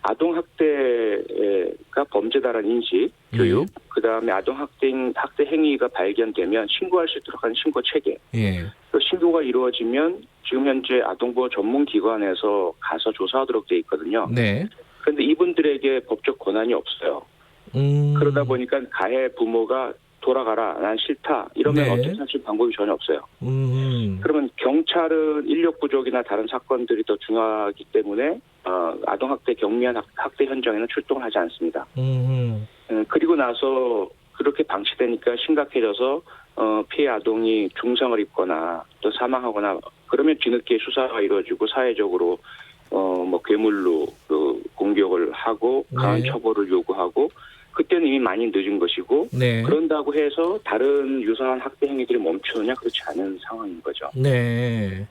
아동 학대가 범죄다라는 인식, 교육, 그 다음에 아동 학대 행위가 발견되면 신고할 수 있도록 하는 신고 체계. 예. 그 신고가 이루어지면 지금 현재 아동보호 전문기관에서 가서 조사하도록 돼 있거든요. 네. 그런데 이분들에게 법적 권한이 없어요. 그러다 보니까 가해 부모가 돌아가라, 난 싫다 이러면 네. 어떻게 할 수 있는 방법이 전혀 없어요. 그러면 경찰은 인력 부족이나 다른 사건들이 더 중요하기 때문에 아동학대 경미한 학대 현장에는 출동을 하지 않습니다. 그리고 나서 그렇게 방치되니까 심각해져서 피해 아동이 중상을 입거나 또 사망하거나 그러면 뒤늦게 수사가 이루어지고 사회적으로 뭐 괴물로 그 공격을 하고 강한 처벌을 요구하고 그때는 이미 많이 늦은 것이고 네. 그런다고 해서 다른 유사한 학대 행위들이 멈추느냐 그렇지 않은 상황인 거죠. 네.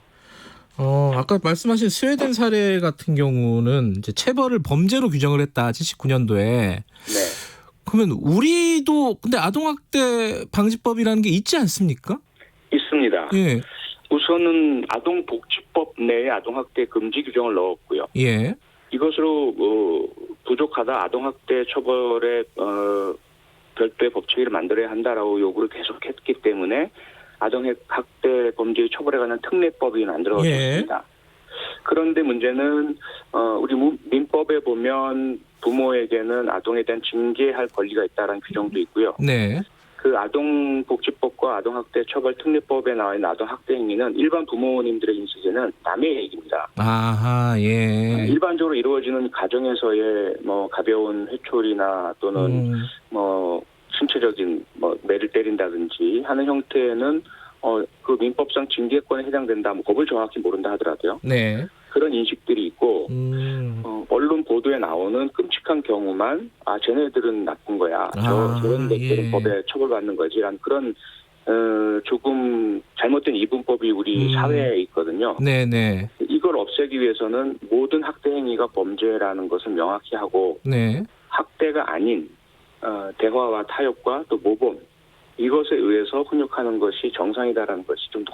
아까 말씀하신 스웨덴 사례 같은 경우는 이제 체벌을 범죄로 규정을 했다. 79년도에. 네. 그러면 우리도 근데 아동학대 방지법이라는 게 있지 않습니까? 있습니다. 예. 우선은 아동복지법 내에 아동학대 금지 규정을 넣었고요. 예. 이것으로 부족하다 아동학대 처벌에 별도의 법체계를 만들어야 한다라고 요구를 계속했기 때문에 아동학대 범죄의 처벌에 관한 특례법이 만들어졌습니다. 예. 그런데 문제는 우리 민법에 보면 부모에게는 아동에 대한 징계할 권리가 있다는 규정도 있고요. 네. 그 아동복지법과 아동학대 처벌 특례법에 나와 있는 아동학대 행위는 일반 부모님들의 인식에는 남의 얘기입니다. 아하, 예. 일반적으로 이루어지는 가정에서의 뭐 가벼운 회초리나 또는 뭐 신체적인 뭐 매를 때린다든지 하는 형태는 그 민법상 징계권에 해당된다. 뭐 법을 정확히 모른다 하더라도요. 네. 그런 인식들이 있고 언론 보도에 나오는 끔찍한 경우만 쟤네들은 나쁜 거야. 저런 것들은 예. 법에 처벌받는 거지라는 그런 조금 잘못된 이분법이 우리 사회에 있거든요. 네네. 이걸 없애기 위해서는 모든 학대 행위가 범죄라는 것을 명확히 하고 네. 학대가 아닌 대화와 타협과 또 모범 이것에 의해서 훈육하는 것이 정상이다라는 것이 좀 더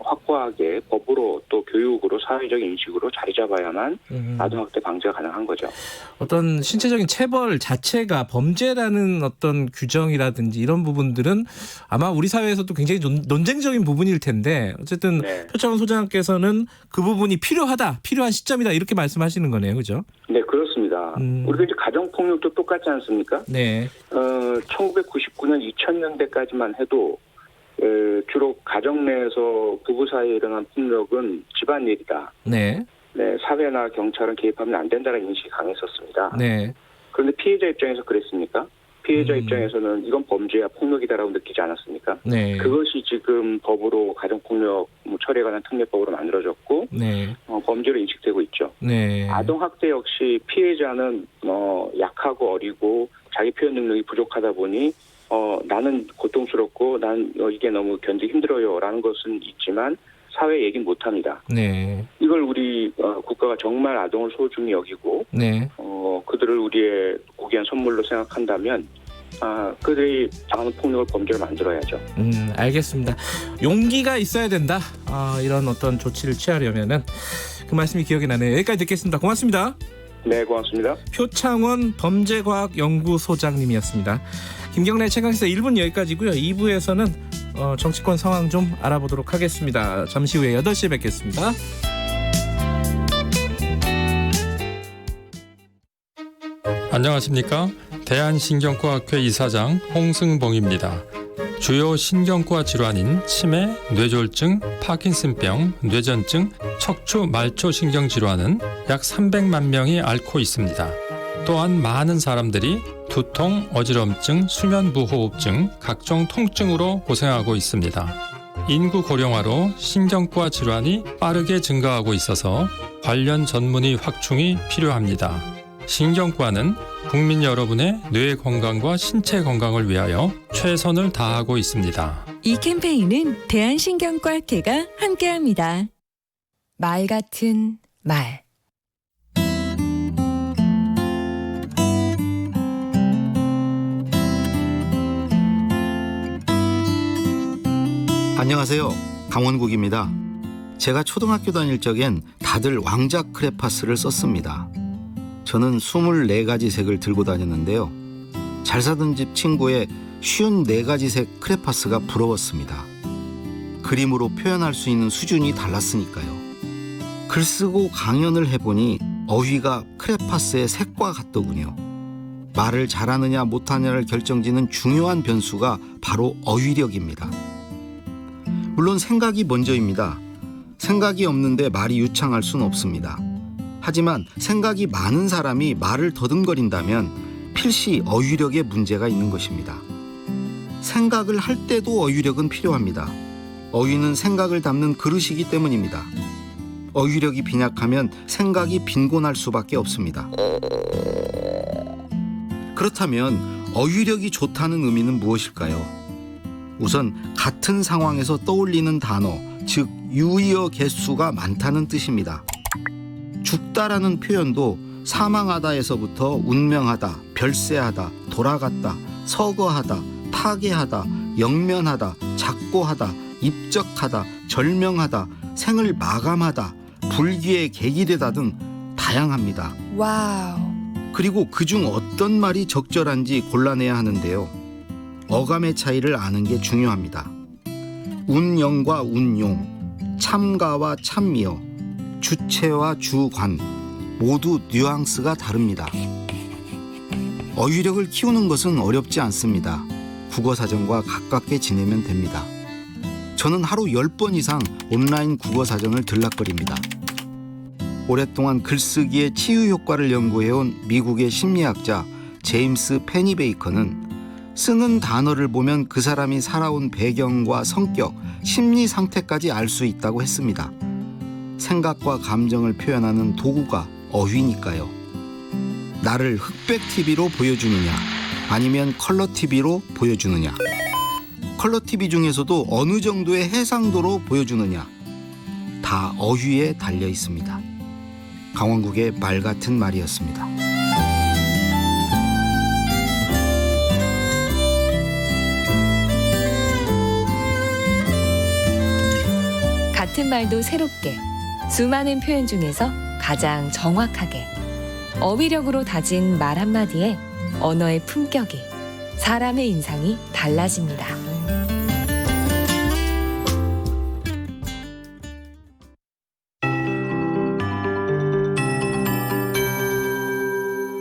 확고하게 법으로 또 교육으로 사회적인 인식으로 자리 잡아야만 아동학대 방지가 가능한 거죠. 어떤 신체적인 체벌 자체가 범죄라는 어떤 규정이라든지 이런 부분들은 아마 우리 사회에서도 굉장히 논쟁적인 부분일 텐데 어쨌든 네. 표창원 소장께서는 그 부분이 필요한 시점이다 이렇게 말씀하시는 거네요. 그죠? 네, 그렇습니다. 우리가 이제 가정폭력도 똑같지 않습니까? 네. 1999년, 2000년대까지만 해도 주로 가정 내에서 부부 사이에 일어난 폭력은 집안일이다. 네. 네, 사회나 경찰은 개입하면 안 된다는 인식이 강했었습니다. 네. 그런데 피해자 입장에서 그랬습니까? 피해자 입장에서는 이건 범죄야 폭력이다라고 느끼지 않았습니까? 네. 그것이 지금 법으로 가정폭력 처리에 관한 특례법으로 만들어졌고 네. 범죄로 인식되고 있죠. 네. 아동학대 역시 피해자는 약하고 어리고 자기 표현 능력이 부족하다 보니 나는 고통스럽고 난 이게 너무 견디기 힘들어요라는 것은 있지만 사회에 얘기는 못합니다. 네. 이걸 우리 국가가 정말 아동을 소중히 여기고 네. 그들을 우리의 고귀한 선물로 생각한다면 그들이 당하는 폭력을 범죄를 만들어야죠. 알겠습니다. 용기가 있어야 된다. 이런 어떤 조치를 취하려면은 그 말씀이 기억이 나네요. 여기까지 듣겠습니다. 고맙습니다. 네, 고맙습니다. 표창원 범죄과학연구소장님이었습니다. 김경래 최강시사 1분 여기까지고요. 2부에서는 정치권 상황 좀 알아보도록 하겠습니다. 잠시 후에 8시에 뵙겠습니다. 안녕하십니까? 대한신경과학회 이사장 홍승봉입니다. 주요 신경과 질환인 치매, 뇌졸중, 파킨슨병, 뇌전증, 척추 말초신경 질환은 약 300만 명이 앓고 있습니다. 또한 많은 사람들이 두통, 어지럼증, 수면무호흡증, 각종 통증으로 고생하고 있습니다. 인구 고령화로 신경과 질환이 빠르게 증가하고 있어서 관련 전문의 확충이 필요합니다. 신경과는 국민 여러분의 뇌 건강과 신체 건강을 위하여 최선을 다하고 있습니다. 이 캠페인은 대한신경과학회가 함께합니다. 말 같은 말. 안녕하세요. 강원국입니다. 제가 초등학교 다닐 적엔 다들 왕자 크레파스를 썼습니다. 저는 24가지 색을 들고 다녔는데요. 잘 사던 집 친구의 54가지 색 크레파스가 부러웠습니다. 그림으로 표현할 수 있는 수준이 달랐으니까요. 글 쓰고 강연을 해보니 어휘가 크레파스의 색과 같더군요. 말을 잘하느냐 못하느냐를 결정짓는 중요한 변수가 바로 어휘력입니다. 물론 생각이 먼저입니다. 생각이 없는데 말이 유창할 수는 없습니다. 하지만 생각이 많은 사람이 말을 더듬거린다면 필시 어휘력에 문제가 있는 것입니다. 생각을 할 때도 어휘력은 필요합니다. 어휘는 생각을 담는 그릇이기 때문입니다. 어휘력이 빈약하면 생각이 빈곤할 수밖에 없습니다. 그렇다면 어휘력이 좋다는 의미는 무엇일까요? 우선 같은 상황에서 떠올리는 단어, 즉 유의어 개수가 많다는 뜻입니다. 죽다라는 표현도 사망하다에서부터 운명하다, 별세하다, 돌아갔다, 서거하다, 타계하다, 영면하다, 작고하다, 입적하다, 절명하다, 생을 마감하다, 불기의 계기 되다 등 다양합니다. 와우. 그리고 그중 어떤 말이 적절한지 골라내야 하는데요. 어감의 차이를 아는 게 중요합니다. 운영과 운용, 참가와 참여, 주체와 주관 모두 뉘앙스가 다릅니다. 어휘력을 키우는 것은 어렵지 않습니다. 국어사전과 가깝게 지내면 됩니다. 저는 하루 10번 이상 온라인 국어사전을 들락거립니다. 오랫동안 글쓰기의 치유 효과를 연구해온 미국의 심리학자 제임스 페니베이커는 쓰는 단어를 보면 그 사람이 살아온 배경과 성격, 심리 상태까지 알 수 있다고 했습니다. 생각과 감정을 표현하는 도구가 어휘니까요. 나를 흑백 TV로 보여주느냐 아니면 컬러 TV로 보여주느냐, 컬러 TV 중에서도 어느 정도의 해상도로 보여주느냐, 다 어휘에 달려 있습니다. 강원국의 말 같은 말이었습니다. 같은 말도 새롭게, 수많은 표현 중에서 가장 정확하게, 어휘력으로 다진 말 한마디에 언어의 품격이, 사람의 인상이 달라집니다.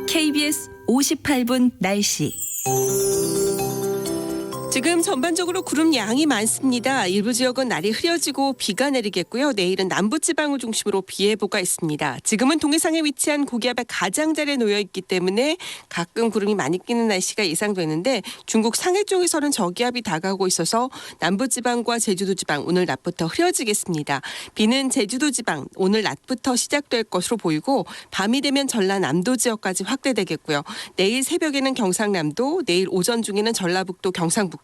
KBS 58분 날씨. 지금 전반적으로 구름 양이 많습니다. 일부 지역은 날이 흐려지고 비가 내리겠고요. 내일은 남부지방을 중심으로 비 예보가 있습니다. 지금은 동해상에 위치한 고기압의 가장자리에 놓여 있기 때문에 가끔 구름이 많이 끼는 날씨가 예상되는데, 중국 상해 쪽에서는 저기압이 다가오고 있어서 남부지방과 제주도지방 오늘 낮부터 흐려지겠습니다. 비는 제주도지방 오늘 낮부터 시작될 것으로 보이고, 밤이 되면 전라남도 지역까지 확대되겠고요. 내일 새벽에는 경상남도, 내일 오전 중에는 전라북도, 경상북도,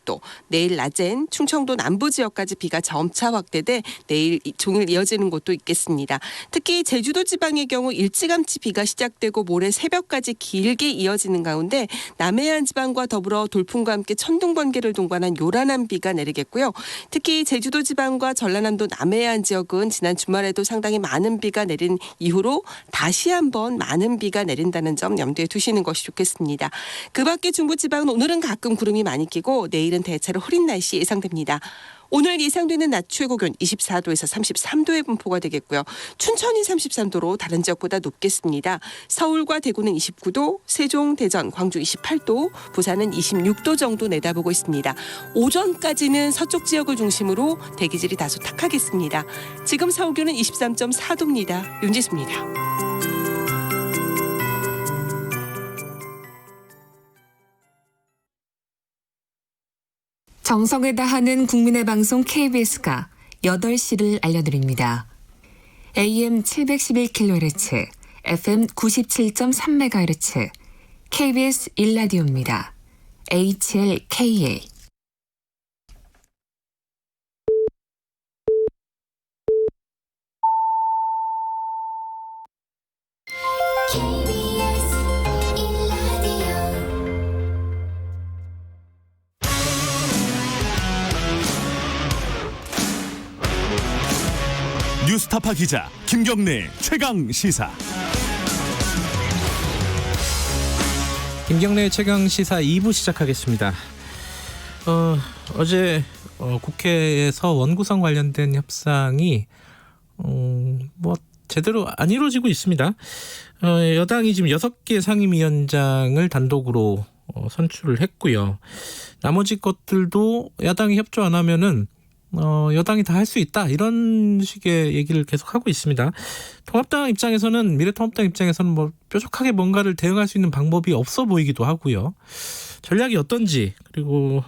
내일 낮엔 충청도 남부 지역까지 비가 점차 확대돼 내일 종일 이어지는 곳도 있겠습니다. 특히 제주도 지방의 경우 일찌감치 비가 시작되고 모레 새벽까지 길게 이어지는 가운데 남해안 지방과 더불어 돌풍과 함께 천둥 번개를 동반한 요란한 비가 내리겠고요. 특히 제주도 지방과 전라남도 남해안 지역은 지난 주말에도 상당히 많은 비가 내린 이후로 다시 한번 많은 비가 내린다는 점 염두에 두시는 것이 좋겠습니다. 그 밖에 중부 지방은 오늘은 가끔 구름이 많이 끼고 내일 내일은 대체로 흐린 날씨 예상됩니다. 오늘 예상되는 낮 최고 기온 24도에서 33도의 분포가 되겠고요. 춘천이 33도로 다른 지역보다 높겠습니다. 서울과 대구는 29도, 세종, 대전, 광주 28도, 부산은 26도 정도 내다보고 있습니다. 오전까지는 서쪽 지역을 중심으로 대기질이 다소 탁하겠습니다. 지금 서울 기온은 23.4도입니다. 윤지수입니다. 정성을 다하는 국민의 방송 KBS가 8시를 알려드립니다. AM 711kHz, FM 97.3MHz, KBS 1라디오입니다. HLKA. 뉴스타파 기자 김경래 최강 시사. 김경래 최강 시사 2부 시작하겠습니다. 어제 국회에서 원구성 관련된 협상이 제대로 안 이루어지고 있습니다. 여당이 지금 6개 상임위원장을 단독으로 선출을 했고요. 나머지 것들도 야당이 협조 안 하면은 여당이 다 할 수 있다, 이런 식의 얘기를 계속 하고 있습니다. 통합당 입장에서는, 미래통합당 입장에서는 뾰족하게 뭔가를 대응할 수 있는 방법이 없어 보이기도 하고요. 전략이 어떤지, 그리고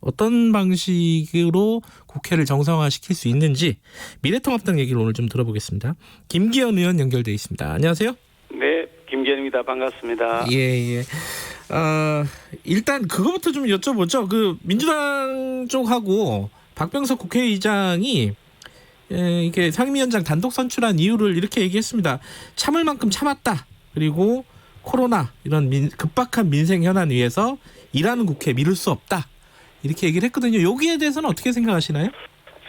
어떤 방식으로 국회를 정상화시킬 수 있는지 미래통합당 얘기를 오늘 좀 들어보겠습니다. 김기현 의원 연결돼 있습니다. 안녕하세요. 네, 김기현입니다. 반갑습니다. 예. 일단 그거부터 좀 여쭤보죠. 그 민주당 쪽하고 박병석 국회의장이 이게 상임위원장 단독 선출한 이유를 이렇게 얘기했습니다. 참을 만큼 참았다. 그리고 코로나 이런 급박한 민생 현안 위에서 일하는 국회 미룰 수 없다. 이렇게 얘기를 했거든요. 여기에 대해서는 어떻게 생각하시나요?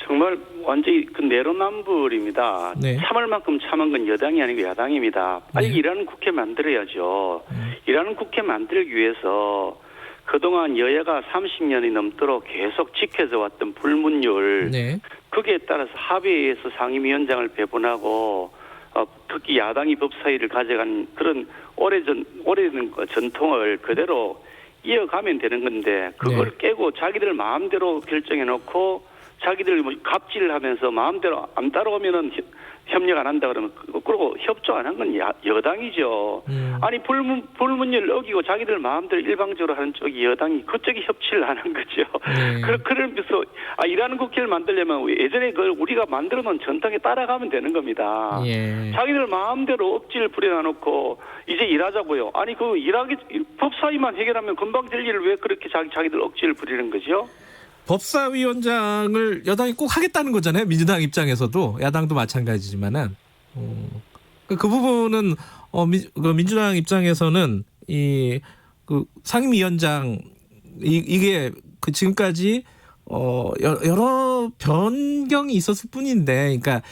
정말 완전히 그 내로남불입니다. 네. 참을 만큼 참은 건 여당이 아니고 야당입니다. 빨리 일하는 국회 만들어야죠. 일하는 국회 만들기 위해서 그동안 여야가 30년이 넘도록 계속 지켜져 왔던 불문율, 거기에 따라서 합의해서 상임위원장을 배분하고 특히 야당이 법사위를 가져간 그런 오래된 전통을 그대로 이어가면 되는 건데, 그걸 깨고 자기들 마음대로 결정해놓고 자기들 갑질을 하면서 마음대로 안 따라오면은 협력 안 한다 그러면, 그러고 협조 안 한 건 여당이죠. 아니 불문율 어기고 자기들 마음대로 일방적으로 하는 쪽이 여당이, 그쪽이 협치를 안 한 거죠. 그러면서 일하는 국회를 만들려면 예전에 그걸 우리가 만들어 놓은 전통에 따라가면 되는 겁니다. 자기들 마음대로 억지를 부려놔놓고 이제 일하자고요. 아니 그 일하기 법사위만 해결하면 금방 될 일을 왜 그렇게 자기들 억지를 부리는 거죠? 법사위원장을 여당이 꼭 하겠다는 거잖아요. 민주당 입장에서도, 야당도 마찬가지지만은 그 부분은 민주당 입장에서는 그 상임위원장 이게 그 지금까지 여러 변경이 있었을 뿐인데, 그러니까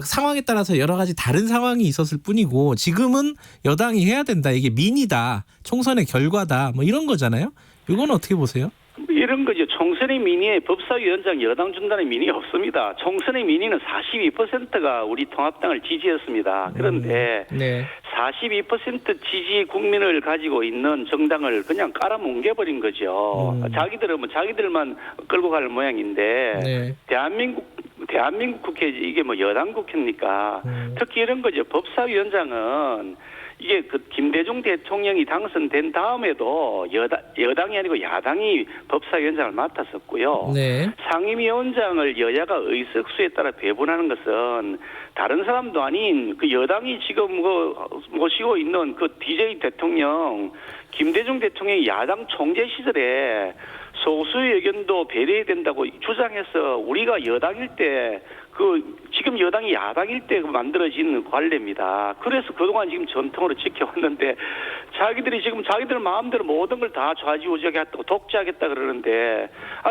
상황에 따라서 여러 가지 다른 상황이 있었을 뿐이고, 지금은 여당이 해야 된다, 이게 민의다, 총선의 결과다, 이런 거잖아요. 이건 어떻게 보세요? 이런 거죠. 총선의 민의에 법사위원장 여당 중단의 민의 없습니다. 총선의 민의는 42%가 우리 통합당을 지지했습니다. 그런데 42% 지지 국민을 가지고 있는 정당을 그냥 깔아뭉개버린 거죠. 자기들만 끌고 갈 모양인데, 대한민국 국회, 이게 여당 국회입니까? 특히 이런 거죠. 법사위원장은 이게 김대중 대통령이 당선된 다음에도 여당이 아니고 야당이 법사위원장을 맡았었고요. 상임위원장을 여야가 의석수에 따라 배분하는 것은 다른 사람도 아닌 그 여당이 지금 모시고 있는 그 DJ 대통령, 김대중 대통령이 야당 총재 시절에 소수의 의견도 배려해야 된다고 주장해서 우리가 여당일 때 지금 여당이 야당일 때 만들어진 관례입니다. 그래서 그동안 지금 전통으로 지켜왔는데, 자기들이 지금 자기들 마음대로 모든 걸 다 좌지우지하겠다고 독재하겠다 그러는데,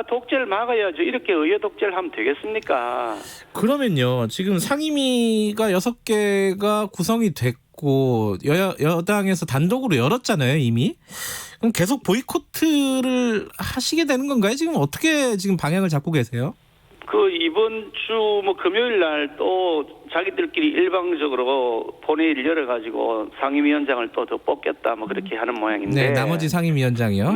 독재를 막아야죠. 이렇게 의회 독재를 하면 되겠습니까? 그러면요, 지금 상임위가 6개가 구성이 됐고 여당에서 단독으로 열었잖아요, 이미. 그럼 계속 보이콧을 하시게 되는 건가요? 지금 어떻게 지금 방향을 잡고 계세요? 이번 주 금요일 날 또 자기들끼리 일방적으로 본회의를 열어가지고 상임위원장을 또 더 뽑겠다 그렇게 하는 모양인데. 네, 나머지 상임위원장이요.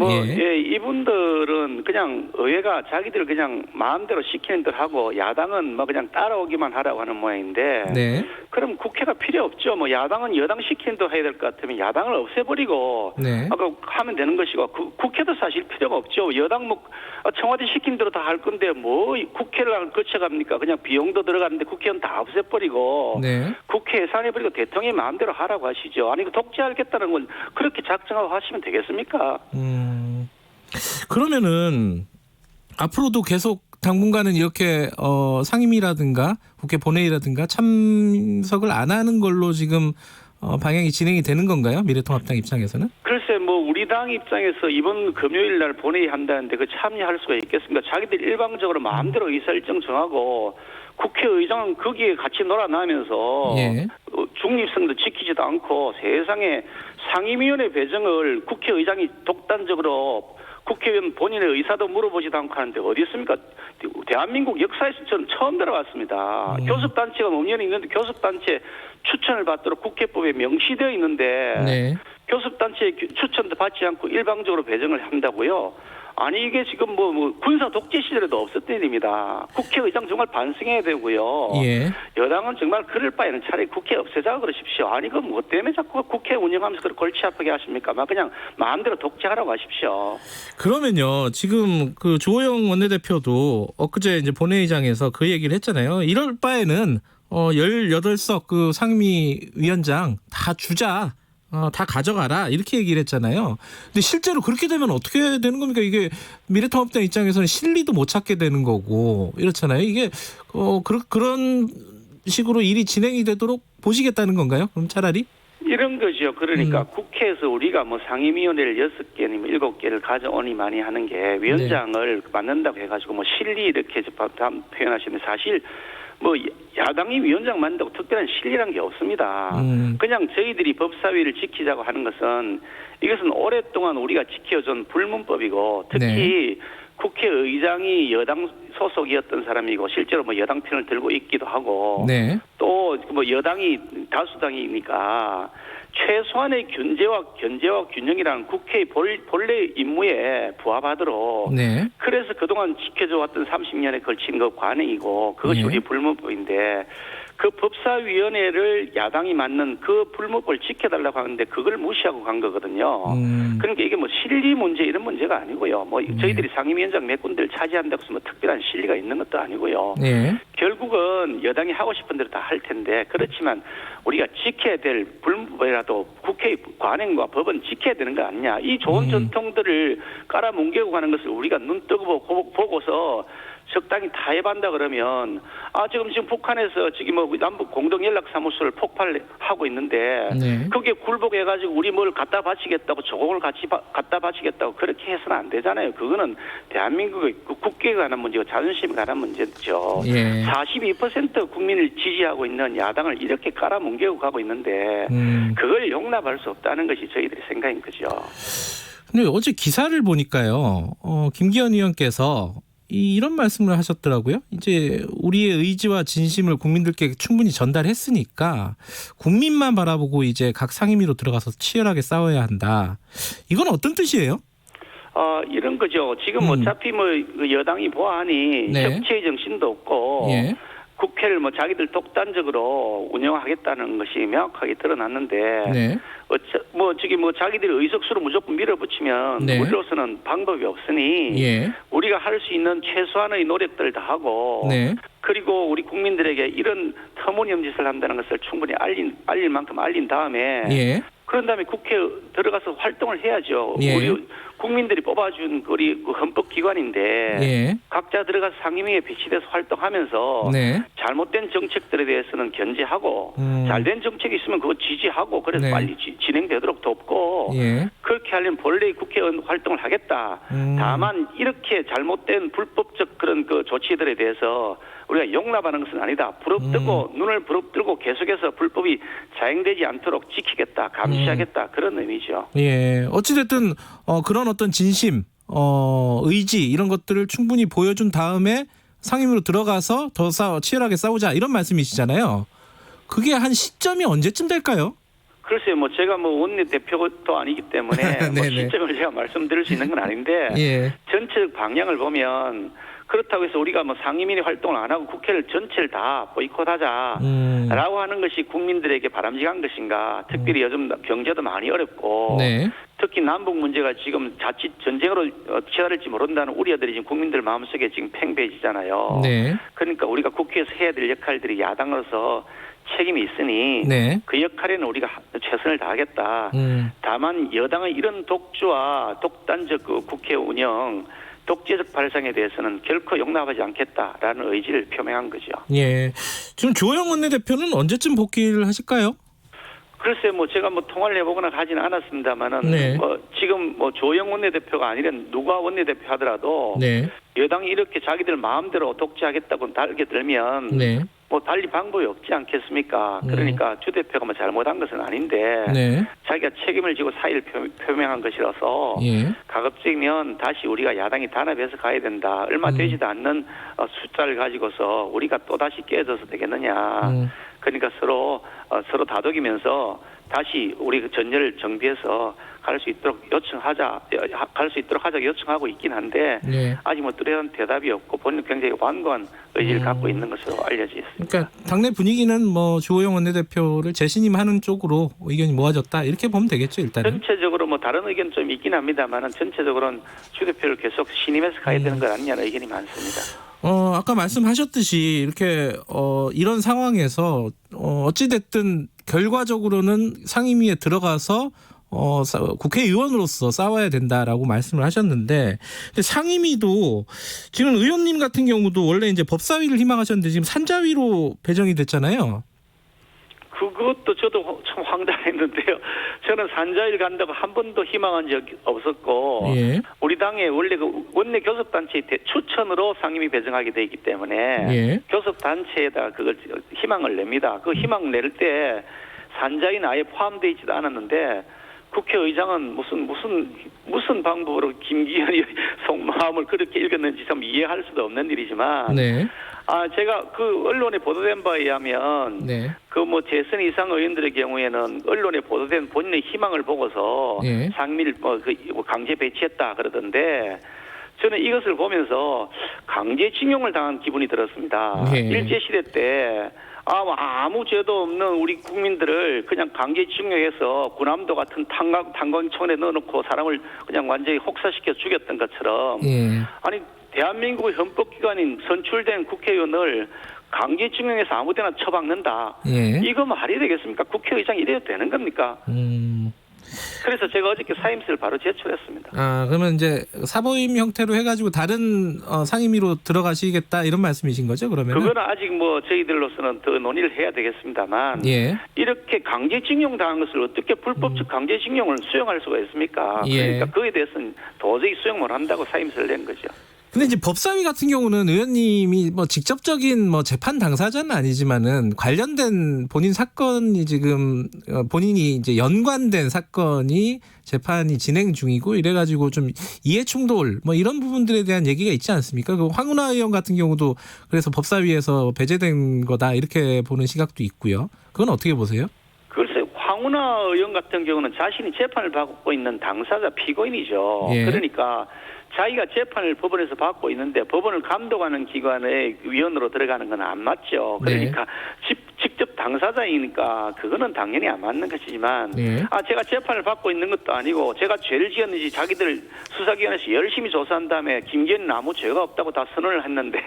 이분들은 그냥 의회가 자기들 그냥 마음대로 시키는 대로 하고 야당은 그냥 따라오기만 하라고 하는 모양인데. 네. 그럼 국회가 필요 없죠. 야당은 여당 시키는 대로 해야 될 것 같으면 야당을 없애버리고 네. 하면 되는 것이고 국회도 사실 필요가 없죠. 여당 청와대 시킨 대로 다 할 건데 국회를 거쳐갑니까? 그냥 비용도 들어가는데 국회는 다 없애버리고 네. 국회 예산해버리고 대통령이 마음대로 하라고 하시죠. 아니 독재하겠다는 건 그렇게 작정하고 하시면 되겠습니까? 그러면은 앞으로도 계속 당분간은 이렇게 상임위라든가 국회 본회의라든가 참석을 안 하는 걸로 지금 방향이 진행이 되는 건가요? 미래통합당 입장에서는? 글쎄 우리 당 입장에서 이번 금요일 날 본회의 한다는데 참여할 수가 있겠습니까? 자기들 일방적으로 마음대로 의사일정 정하고 국회의장은 거기에 같이 놀아나면서 중립성도 지키지도 않고 세상에 상임위원회 배정을 국회의장이 독단적으로 국회의원 본인의 의사도 물어보지도 않고 하는데 어디 있습니까? 대한민국 역사에서 저는 처음 들어봤습니다. 교섭단체가 법령이 있는데 교섭단체 추천을 받도록 국회법에 명시되어 있는데 교섭단체 추천도 받지 않고 일방적으로 배정을 한다고요? 아니 이게 지금 군사 독재 시절에도 없었던 일입니다. 국회의장 정말 반성해야 되고요. 여당은 정말 그럴 바에는 차라리 국회 없애자고 그러십시오. 아니 그 뭐 때문에 자꾸 국회 운영하면서 그렇게 골치 아프게 하십니까? 그냥 마음대로 독재하라고 하십시오. 그러면요 지금 주호영 원내대표도 엊그제 이제 본회의장에서 그 얘기를 했잖아요. 이럴 바에는 18석 상임위원장 다 주자. 다 가져가라 이렇게 얘기를 했잖아요. 근데 실제로 그렇게 되면 어떻게 되는 겁니까? 이게 미래통합당 입장에서는 실리도 못 찾게 되는 거고 이렇잖아요. 이게 그런 식으로 일이 진행이 되도록 보시겠다는 건가요? 그럼 차라리? 이런 거죠. 그러니까 국회에서 우리가 상임위원회를 6개 아니면 7개를 가져오니 많이 하는 게 위원장을 맡는다고 해가지고 실리 이렇게 표현하시는데 사실 야당이 위원장 만든다고 특별한 실리란 게 없습니다. 그냥 저희들이 법사위를 지키자고 하는 것은 이것은 오랫동안 우리가 지켜준 불문법이고 특히 국회의장이 여당 소속이었던 사람이고 실제로 여당 편을 들고 있기도 하고 또 여당이 다수당이니까 최소한의 견제와 균형이라는 국회의 본래 임무에 부합하도록 그래서 그동안 지켜줘왔던 30년에 걸친 그 관행이고 그것이 우리 불문법인데 그 법사위원회를 야당이 맡는 그 불문법을 지켜달라고 하는데 그걸 무시하고 간 거거든요. 그러니까 이게 실리 문제 이런 문제가 아니고요. 저희들이 상임위원장 몇 군데를 차지한다고 해서 특별한 실리가 있는 것도 아니고요. 결국은 여당이 하고 싶은 대로 다 할 텐데 그렇지만 우리가 지켜야 될 불문법이라도 국회의 관행과 법은 지켜야 되는 거 아니냐. 이 좋은 전통들을 깔아뭉개고 가는 것을 우리가 눈 뜨고 보고서 적당히 타협한다 그러면 지금 북한에서 남북 공동연락사무소를 폭발하고 있는데 거기에 굴복해가지고 우리 뭘 갖다 바치겠다고 조공을 같이 갖다 바치겠다고 그렇게 해서는 안 되잖아요. 그거는 대한민국의 국회에 관한 문제고 자존심에 관한 문제죠. 42% 국민을 지지하고 있는 야당을 이렇게 깔아뭉개고 가고 있는데 그걸 용납할 수 없다는 것이 저희들의 생각인 거죠. 근데 어제 기사를 보니까요. 김기현 의원께서 이런 말씀을 하셨더라고요. 이제 우리의 의지와 진심을 국민들께 충분히 전달했으니까 국민만 바라보고 이제 각 상임위로 들어가서 치열하게 싸워야 한다. 이건 어떤 뜻이에요? 이런 거죠. 지금 어차피 여당이 보아하니 협치의 정신도 없고 국회를 자기들 독단적으로 운영하겠다는 것이 명확하게 드러났는데 자기들이 의석수로 무조건 밀어붙이면 우리로서는 방법이 없으니 우리가 할 수 있는 최소한의 노력들을 다 하고 그리고 우리 국민들에게 이런 터무니없는 짓을 한다는 것을 충분히 알릴 만큼 알린 다음에 그런 다음에 국회에 들어가서 활동을 해야죠. 우리 국민들이 뽑아준 우리 헌법기관인데 각자 들어가서 상임위에 배치돼서 활동하면서 잘못된 정책들에 대해서는 견제하고 잘된 정책이 있으면 그거 지지하고 그래서 빨리 진행되도록 돕고 그렇게 그렇게 하려면 본래의 국회의원 활동을 하겠다. 다만 이렇게 잘못된 불법적 그런 그 조치들에 대해서 우리가 용납하는 것은 아니다. 부릅뜨고 눈을 부릅뜨고 계속해서 불법이 자행되지 않도록 지키겠다, 감시하겠다 그런 의미죠. 예, 어찌됐든 그런 어떤 진심, 의지 이런 것들을 충분히 보여준 다음에 상임위로 들어가서 더 치열하게 싸우자 이런 말씀이시잖아요. 그게 한 시점이 언제쯤 될까요? 글쎄요, 뭐 제가 뭐 원내대표도 아니기 때문에 뭐 시점을 제가 말씀드릴 수 있는 건 아닌데 예. 전체적 방향을 보면 그렇다고 해서 우리가 뭐 상임위 활동을 안 하고 국회를 전체를 다 보이콧하자라고 하는 것이 국민들에게 바람직한 것인가? 특별히 요즘 경제도 많이 어렵고 네. 특히 남북 문제가 지금 자칫 전쟁으로 치달을지 모른다는 우려들이 지금 국민들 마음속에 지금 팽배해지잖아요. 네. 그러니까 우리가 국회에서 해야 될 역할들이 야당으로서 책임이 있으니 네. 그 역할에는 우리가 최선을 다하겠다. 다만 여당의 이런 독주와 독단적 그 국회 운영, 독재적 발상에 대해서는 결코 용납하지 않겠다라는 의지를 표명한 거죠. 예. 지금 주호영 원내대표는 언제쯤 복귀를 하실까요? 글쎄 뭐 제가 뭐 통화를 해보거나 하지는 않았습니다만은 네. 뭐 지금 뭐 조영 원내대표가 아니라 누가 원내대표 하더라도 네. 여당이 이렇게 자기들 마음대로 독재하겠다고 달게 들면 네. 뭐 달리 방법이 없지 않겠습니까? 그러니까 주 대표가 뭐 잘못한 것은 아닌데 네. 자기가 책임을 지고 사의를 표명한 것이라서 예. 가급적이면 다시 우리가 야당이 단합해서 가야 된다. 얼마 되지도 않는 숫자를 가지고서 우리가 또 다시 깨져서 되겠느냐. 그러니까 서로 다독이면서 다시 우리 그 전열을 정비해서 갈 수 있도록 하자 요청하고 있긴 한데 네. 아직 뭐 뚜렷한 대답이 없고 본인 굉장히 완고한 의지를 갖고 있는 것으로 알려져 있습니다. 그러니까 당내 분위기는 뭐 주호영 원내대표를 재신임하는 쪽으로 의견이 모아졌다 이렇게 보면 되겠죠 일단은. 전체적으로 뭐 다른 의견 좀 있긴 합니다만은 전체적으로는 주 대표를 계속 신임해서 가야 되는 것 아니냐는 의견이 많습니다. 아까 말씀하셨듯이 이렇게 이런 상황에서 어찌 됐든 결과적으로는 상임위에 들어가서 국회의원으로서 싸워야 된다라고 말씀을 하셨는데, 근데 상임위도 지금 의원님 같은 경우도 원래 이제 법사위를 희망하셨는데 지금 산자위로 배정이 됐잖아요. 그것도 저도 참 황당했는데요. 저는 산자위를 간다고 한 번도 희망한 적이 없었고 예. 우리 당에 원래 그 원내 교섭단체의 추천으로 상임위 배정하게 돼 있기 때문에 예. 교섭단체에다 그걸 희망을 냅니다. 그 희망 낼 때 산자위는 아예 포함되어 있지도 않았는데 국회의장은 무슨 방법으로 김기현이 속마음을 그렇게 읽었는지 참 이해할 수도 없는 일이지만 네. 제가 그 언론에 보도된 바에 의하면 네. 그 뭐 재선 이상 의원들의 경우에는 언론에 보도된 본인의 희망을 보고서 네. 상임위를 강제 배치했다 그러던데 저는 이것을 보면서 강제징용을 당한 기분이 들었습니다. 네. 일제시대 때 아무 죄도 없는 우리 국민들을 그냥 강제징용해서 군함도 같은 탄광촌에 넣어놓고 사람을 그냥 완전히 혹사시켜 죽였던 것처럼 예. 아니 대한민국의 헌법기관인 선출된 국회의원을 강제징용해서 아무데나 처박는다. 예. 이거 말이 되겠습니까? 국회의장이 이래도 되는 겁니까? 그래서 제가 어저께 사임서를 바로 제출했습니다. 그러면 이제 사보임 형태로 해가지고 다른 상임위로 들어가시겠다 이런 말씀이신 거죠? 그러면? 그거는 아직 뭐 저희들로서는 더 논의를 해야 되겠습니다만 예. 이렇게 강제징용 당한 것을 어떻게 불법적 강제징용을 수용할 수가 있습니까? 예. 그러니까 그에 대해서는 도저히 수용 못 한다고 사임서를 낸 거죠. 근데 이제 법사위 같은 경우는 의원님이 뭐 직접적인 뭐 재판 당사자는 아니지만은 관련된 본인 사건이 지금 본인이 이제 연관된 사건이 재판이 진행 중이고 이래가지고 좀 이해 충돌 뭐 이런 부분들에 대한 얘기가 있지 않습니까? 그 황운하 의원 같은 경우도 그래서 법사위에서 배제된 거다 이렇게 보는 시각도 있고요. 그건 어떻게 보세요? 글쎄 황운하 의원 같은 경우는 자신이 재판을 받고 있는 당사자 피고인이죠. 예. 그러니까 자기가 재판을 법원에서 받고 있는데 법원을 감독하는 기관의 위원으로 들어가는 건 안 맞죠. 그러니까 직접 당사자이니까 그거는 당연히 안 맞는 것이지만 제가 재판을 받고 있는 것도 아니고 제가 죄를 지었는지 자기들 수사기관에서 열심히 조사한 다음에 김기현은 아무 죄가 없다고 다 선언을 했는데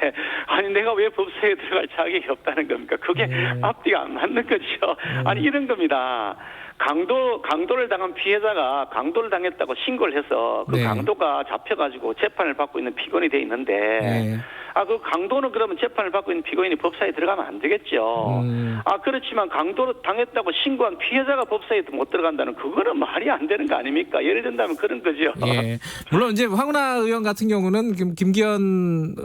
아니 내가 왜 법사위에 들어갈 자격이 없다는 겁니까? 그게 앞뒤가 안 맞는 거죠. 아니 이런 겁니다. 강도를 당한 피해자가 강도를 당했다고 신고를 해서 그 강도가 잡혀가지고 재판을 받고 있는 피고인이 돼 있는데 그 강도는 그러면 재판을 받고 있는 피고인이 법사위에 들어가면 안 되겠죠. 그렇지만 강도를 당했다고 신고한 피해자가 법사위에 못 들어간다는 그거는 말이 안 되는 거 아닙니까? 예를 든다면 그런 거죠. 예. 물론 이제 황운하 의원 같은 경우는 김기현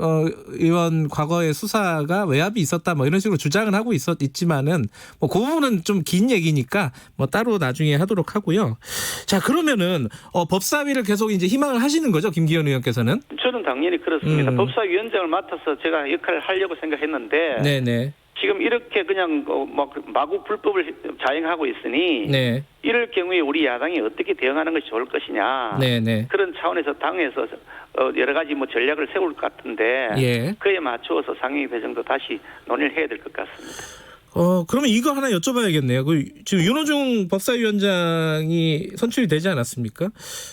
의원 과거의 수사가 외압이 있었다 뭐 이런 식으로 주장을 하고 있지만은 뭐 그 부분은 좀 긴 얘기니까 뭐 따로 나중에 하도록 하고요. 자, 그러면은 법사위를 계속 이제 희망을 하시는 거죠, 김기현 의원께서는? 저는 당연히 그렇습니다. 법사위원장을 맡아서 제가 역할을 하려고 생각했는데 네네. 지금 이렇게 그냥 마구 불법을 자행하고 있으니 네. 이럴 경우에 우리 야당이 어떻게 대응하는 것이 좋을 것이냐. 네네. 그런 차원에서 당에서 여러 가지 전략을 세울 것 같은데 예. 그에 맞추어서 상임위 배정도 다시 논의를 해야 될 것 같습니다. 그러면 이거 하나 여쭤봐야겠네요. 지금 윤호중 법사위원장이 선출이 되지 않았습니까?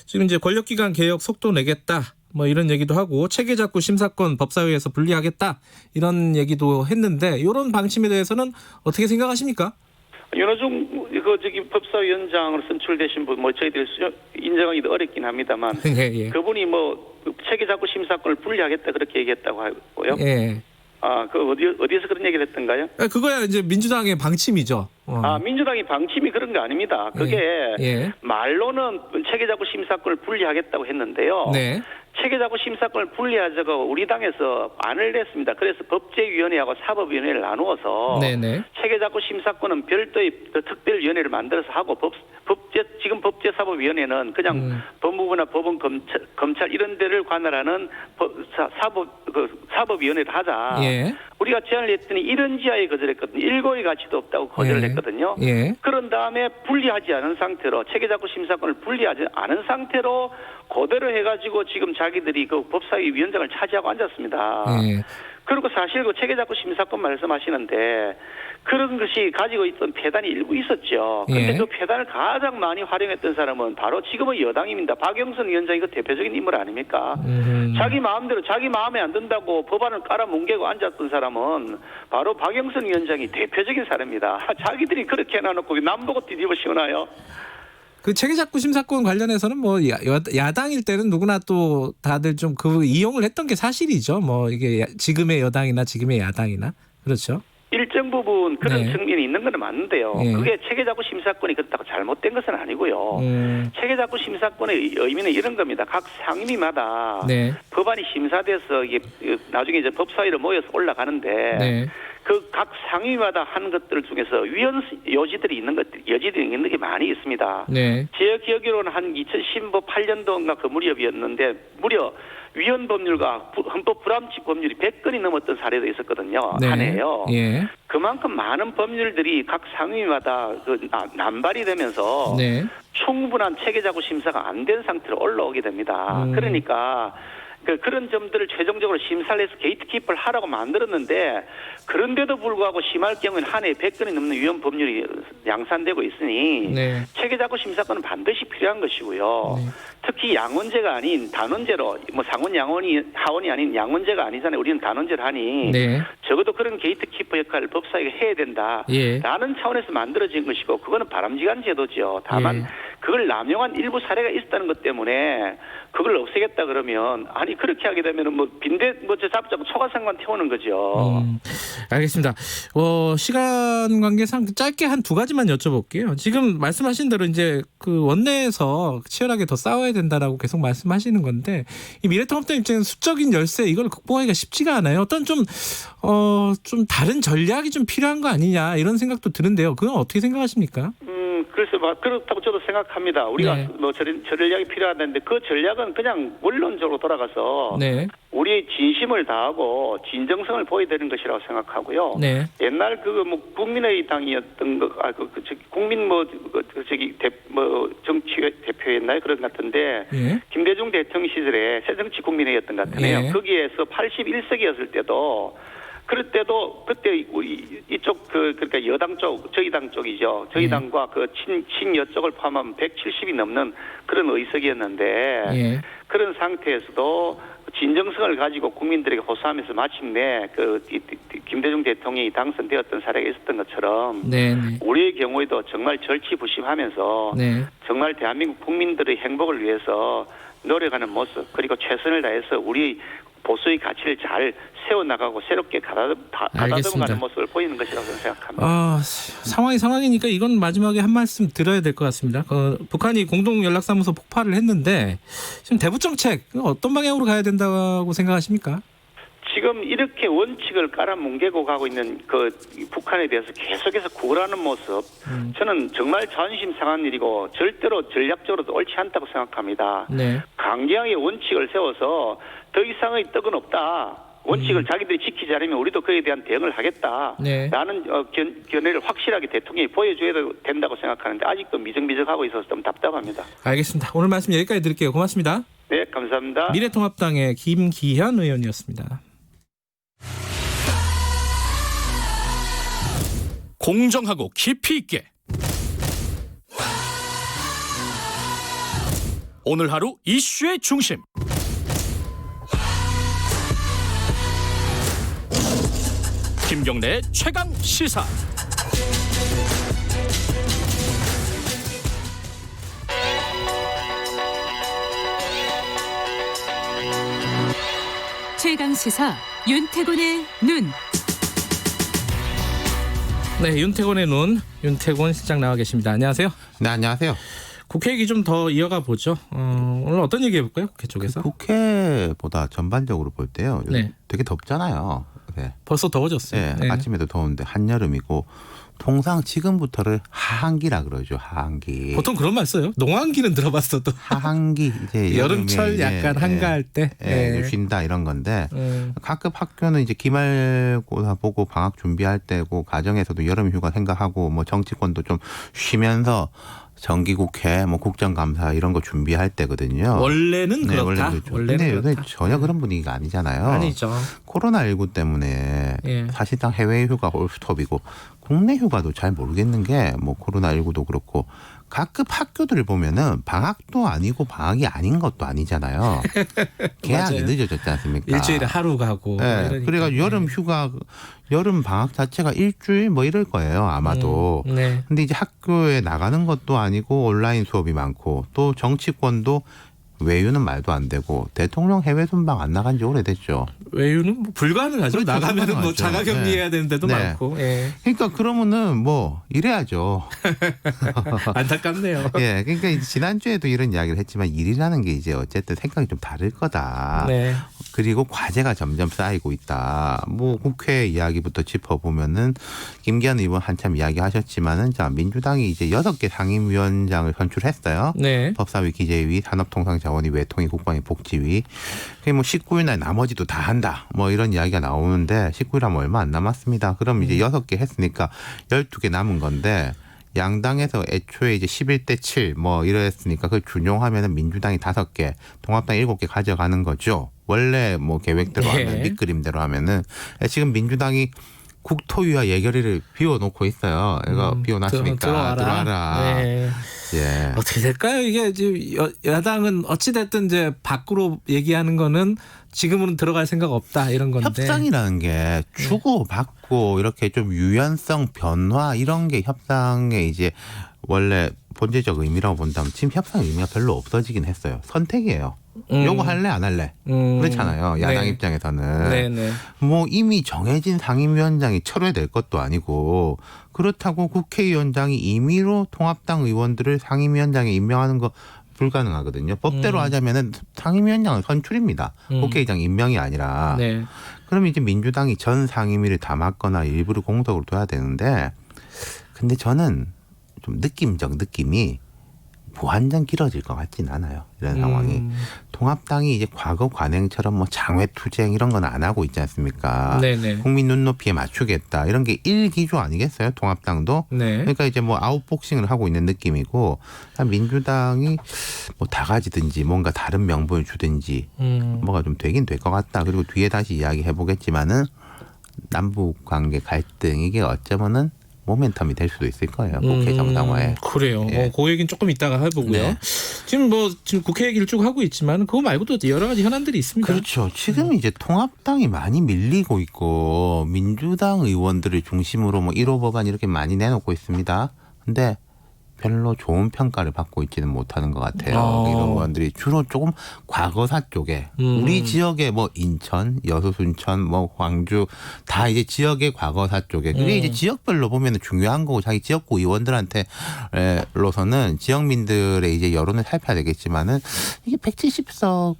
지금 이제 권력기관 개혁 속도 내겠다. 뭐 이런 얘기도 하고 체계작구 심사권 법사위에서 분리하겠다. 이런 얘기도 했는데 이런 방침에 대해서는 어떻게 생각하십니까? 윤호중 법사위원장으로 선출되신 분 저희들이 인정하기도 어렵긴 합니다만 예. 그분이 체계작구 심사권을 분리하겠다 그렇게 얘기했다고 하고요. 예. 어디에서 그런 얘기를 했던가요? 그거야 이제 민주당의 방침이죠. 민주당이 방침이 그런 거 아닙니다. 그게 말로는 체계작구 심사권을 분리하겠다고 했는데요. 네. 체계작구 심사권을 분리하자고 우리 당에서 안을 냈습니다. 그래서 법제위원회하고 사법위원회를 나누어서 네네. 체계작구 심사권은 별도의 특별위원회를 만들어서 하고 지금 법제사법위원회는 그냥 법무부나 법원, 검찰 이런 데를 관할하는 사법위원회를 하자. 예. 우리가 제안을 했더니 이런 지하에 거절했거든요. 일고의 가치도 없다고 거절을 했거든요. 예. 그런 다음에 분리하지 않은 상태로 체계작구 심사권을 분리하지 않은 상태로 그대로 해가지고 지금 자기들이 그 법사위 위원장을 차지하고 앉았습니다. 예. 그리고 사실 그 체계작구 심사권 말씀하시는데 그런 것이 가지고 있던 폐단이 일부 있었죠. 그런데 그 폐단을 가장 많이 활용했던 사람은 바로 지금의 여당입니다. 박영선 위원장이 그 대표적인 인물 아닙니까? 자기 마음대로 자기 마음에 안 든다고 법안을 깔아뭉개고 앉았던 사람은 바로 박영선 위원장이 대표적인 사람입니다. 자기들이 그렇게 해놔놓고 남보고 뒤집어 씌우나요? 그 체계작구 심사권 관련해서는 뭐 야당일 때는 누구나 또 다들 좀 그 이용을 했던 게 사실이죠. 뭐 이게 지금의 여당이나 지금의 야당이나 그렇죠. 일정 부분 그런 측면이 있는 건 맞는데요. 그게 체계작구 심사권이 그렇다고 잘못된 것은 아니고요. 체계작구 심사권의 의미는 이런 겁니다. 각 상임위마다 법안이 심사돼서 이게 나중에 이제 법사위로 모여서 올라가는데 그 각 상임위마다 하는 것들 중에서 여지들이 있는 게 많이 있습니다. 제 기억으로는 한 2018년도인가 그 무렵이었는데 무려 위헌 법률과 헌법 불합치 법률이 100건이 넘었던 사례도 있었거든요. 한 해요. 그만큼 많은 법률들이 각 상임위마다 남발이 되면서 충분한 체계작구 심사가 안 된 상태로 올라오게 됩니다. 그러니까 그런 점들을 최종적으로 심사를 해서 게이트키퍼를 하라고 만들었는데 그런데도 불구하고 심할 경우에는 한 해에 100건이 넘는 위헌 법률이 양산되고 있으니 체계작구 심사권은 반드시 필요한 것이고요. 특히 양원제가 아닌 단원제로 상원 양원이 하원이 아닌 양원제가 아니잖아요. 우리는 단원제를 하니 적어도 그런 게이트키퍼 역할을 법사위가 해야 된다라는 차원에서 만들어진 것이고 그거는 바람직한 제도죠. 다만 그걸 남용한 일부 사례가 있었다는 것 때문에 그걸 없애겠다 그러면 그렇게 하게 되면은 빈대 잡자고 초과상관 태우는 거죠. 알겠습니다. 시간 관계상 짧게 한 두 가지만 여쭤볼게요. 지금 말씀하신 대로 이제 그 원내에서 치열하게 더 싸워야 된다라고 계속 말씀하시는 건데 이 미래통합당 입장에서 수적인 열세 이걸 극복하기가 쉽지가 않아요. 어떤 좀 다른 전략이 좀 필요한 거 아니냐 이런 생각도 드는데요. 그건 어떻게 생각하십니까? 그래서 그렇다고 저도 생각합니다. 우리가 전략이 필요하다는데 그 전략은 그냥 원론적으로 돌아가서 우리의 진심을 다하고 진정성을 보여야 되는 것이라고 생각하고요. 옛날 국민의당이었던 국민 정치 대표였나요? 그런 것 같은데 김대중 대통령 시절에 새정치국민회의였던 것 같네요. 거기에서 81석이었을 때도 그럴 때도 그때 이쪽 그러니까 여당 쪽 저희 당 쪽이죠. 저희 당과 그 친여 쪽을 포함하면 170이 넘는 그런 의석이었는데 그런 상태에서도 진정성을 가지고 국민들에게 호소하면서 마침내 김대중 대통령이 당선되었던 사례가 있었던 것처럼 우리의 경우에도 정말 절치부심하면서 정말 대한민국 국민들의 행복을 위해서 노력하는 모습 그리고 최선을 다해서 우리 보수의 가치를 잘 세워나가고 새롭게 가다듬어가는 모습을 보이는 것이라고 생각합니다. 상황이니까 이건 마지막에 한 말씀 드려야 될 것 같습니다. 북한이 공동연락사무소 폭파를 했는데 지금 대북 정책 어떤 방향으로 가야 된다고 생각하십니까? 지금 이렇게 원칙을 깔아뭉개고 가고 있는 그 북한에 대해서 계속해서 구걸하는 모습, 저는 정말 자존심 상한 일이고 절대로 전략적으로도 옳지 않다고 생각합니다. 네. 강경하게 원칙을 세워서 더 이상의 떡은 없다. 원칙을 자기들이 지키지 않으면 우리도 그에 대한 대응을 하겠다라는 견해를 확실하게 대통령이 보여줘야 된다고 생각하는데 아직도 미적미적하고 있어서 좀 답답합니다. 알겠습니다. 오늘 말씀 여기까지 드릴게요. 고맙습니다. 네, 감사합니다. 미래통합당의 김기현 의원이었습니다. 공정하고 깊이 있게 오늘 하루 이슈의 중심 김경래의 최강 시사. 최강 시사 윤태곤의 눈. 네, 윤태곤의 눈, 윤태곤 실장 나와 계십니다. 안녕하세요. 네, 안녕하세요. 국회 얘기 좀 더 이어가 보죠. 오늘 어떤 얘기 해볼까요? 국회 쪽에서? 국회보다 전반적으로 볼 때요. 네. 되게 덥잖아요. 네. 벌써 더워졌어요. 네, 네. 아침에도 더운데 한여름이고 통상 지금부터를 하한기라 그러죠. 하한기. 보통 그런 말 써요. 농한기는 들어봤어도. 하한기 이제 여름철 약간 한가할 때 쉰다 이런 건데 가끔 학교는 이제 기말고사 보고 방학 준비할 때고 가정에서도 여름휴가 생각하고 뭐 정치권도 좀 쉬면서 정기국회, 뭐 국정감사 이런 거 준비할 때거든요. 원래는 그렇다. 원래 그렇죠. 근데 요새 전혀 그런 분위기가 아니잖아요. 아니죠. 코로나19 때문에 사실상 해외 휴가가 올스톱이고 국내 휴가도 잘 모르겠는 게 뭐 코로나19도 그렇고 각급 학교들을 보면은 방학도 아니고 방학이 아닌 것도 아니잖아요. 개학이 늦어졌지 않습니까? 일주일에 하루 가고. 네. 그러니까 여름 휴가, 여름 방학 자체가 일주일 뭐 이럴 거예요. 아마도. 네. 근데 이제 학교에 나가는 것도 아니고 온라인 수업이 많고 또 정치권도 외유는 말도 안 되고 대통령 해외 순방 안 나간 지 오래됐죠. 외유는 뭐 불가능하죠. 그렇죠, 나가면은 뭐 자가격리해야 되는 데도 많고. 그러니까 그러면은 뭐 이래야죠. 안타깝네요. 예, 그러니까 이제 지난주에도 이런 이야기를 했지만 일이라는 게 이제 어쨌든 생각이 좀 다를 거다. 네. 그리고 과제가 점점 쌓이고 있다. 뭐 국회 이야기부터 짚어보면은 김기현 의원 한참 이야기하셨지만은 자 민주당이 이제 6개 상임위원장을 선출했어요. 네. 법사위, 기재위, 산업통상자원위, 외통위, 국방위, 복지위. 그게 뭐 19일 날 나머지도 다 한다. 뭐 이런 이야기가 나오는데 19일 하면 얼마 안 남았습니다. 그럼 이제 6개 했으니까 12개 남은 건데 양당에서 애초에 이제 11대 7 뭐 이랬으니까 그걸 준용하면은 민주당이 5개, 통합당 7개 가져가는 거죠. 원래 뭐 계획대로 하면 밑그림대로 하면은 지금 민주당이 국토위와 예결위를 비워놓고 있어요. 이거 비워놨으니까 들어와라. 네. 예. 어떻게 될까요? 이게 지금 야당은 어찌 됐든 이제 밖으로 얘기하는 거는 지금은 들어갈 생각 없다 이런 건데. 협상이라는 게 주고 받고 이렇게 좀 유연성 변화 이런 게 협상의 이제 원래 본질적 의미라고 본다면 지금 협상 의미가 별로 없어지긴 했어요. 선택이에요. 요거 할래 안 할래 그렇잖아요. 야당 입장에서는 뭐 이미 정해진 상임위원장이 철회될 것도 아니고 그렇다고 국회의원장이 임의로 통합당 의원들을 상임위원장에 임명하는 거 불가능하거든요. 법대로 하자면은 상임위원장은 선출입니다. 국회의장 임명이 아니라. 그럼 이제 민주당이 전 상임위를 다 맡거나 일부를 공석으로 둬야 되는데 근데 저는 좀 느낌적 느낌이 완전 길어질 것 같진 않아요. 이런 상황이. 통합당이 이제 과거 관행처럼 뭐 장외투쟁 이런 건 안 하고 있지 않습니까? 국민 눈높이에 맞추겠다. 이런 게 일기조 아니겠어요? 통합당도. 그러니까 이제 뭐 아웃복싱을 하고 있는 느낌이고 민주당이 뭐 다 가지든지 뭔가 다른 명분을 주든지 뭐가 좀 되긴 될 것 같다. 그리고 뒤에 다시 이야기해 보겠지만은 남북 관계 갈등 이게 어쩌면은 모멘텀이 될 수도 있을 거예요. 국회 정상화에. 그래요. 그 얘기는 조금 이따가 해보고요. 지금 국회 얘기를 쭉 하고 있지만 그거 말고도 여러 가지 현안들이 있습니다. 그렇죠. 지금 이제 통합당이 많이 밀리고 있고 민주당 의원들을 중심으로 뭐 1호 법안 이렇게 많이 내놓고 있습니다. 근데 별로 좋은 평가를 받고 있지는 못하는 것 같아요. 이런 의원들이 주로 조금 과거사 쪽에 우리 지역의 뭐 인천, 여수, 순천, 뭐 광주 다 이제 지역의 과거사 쪽에 그게 이제 지역별로 보면 중요한 거고 자기 지역구 의원들한테로서는 지역민들의 이제 여론을 살펴야 되겠지만은 이게 170석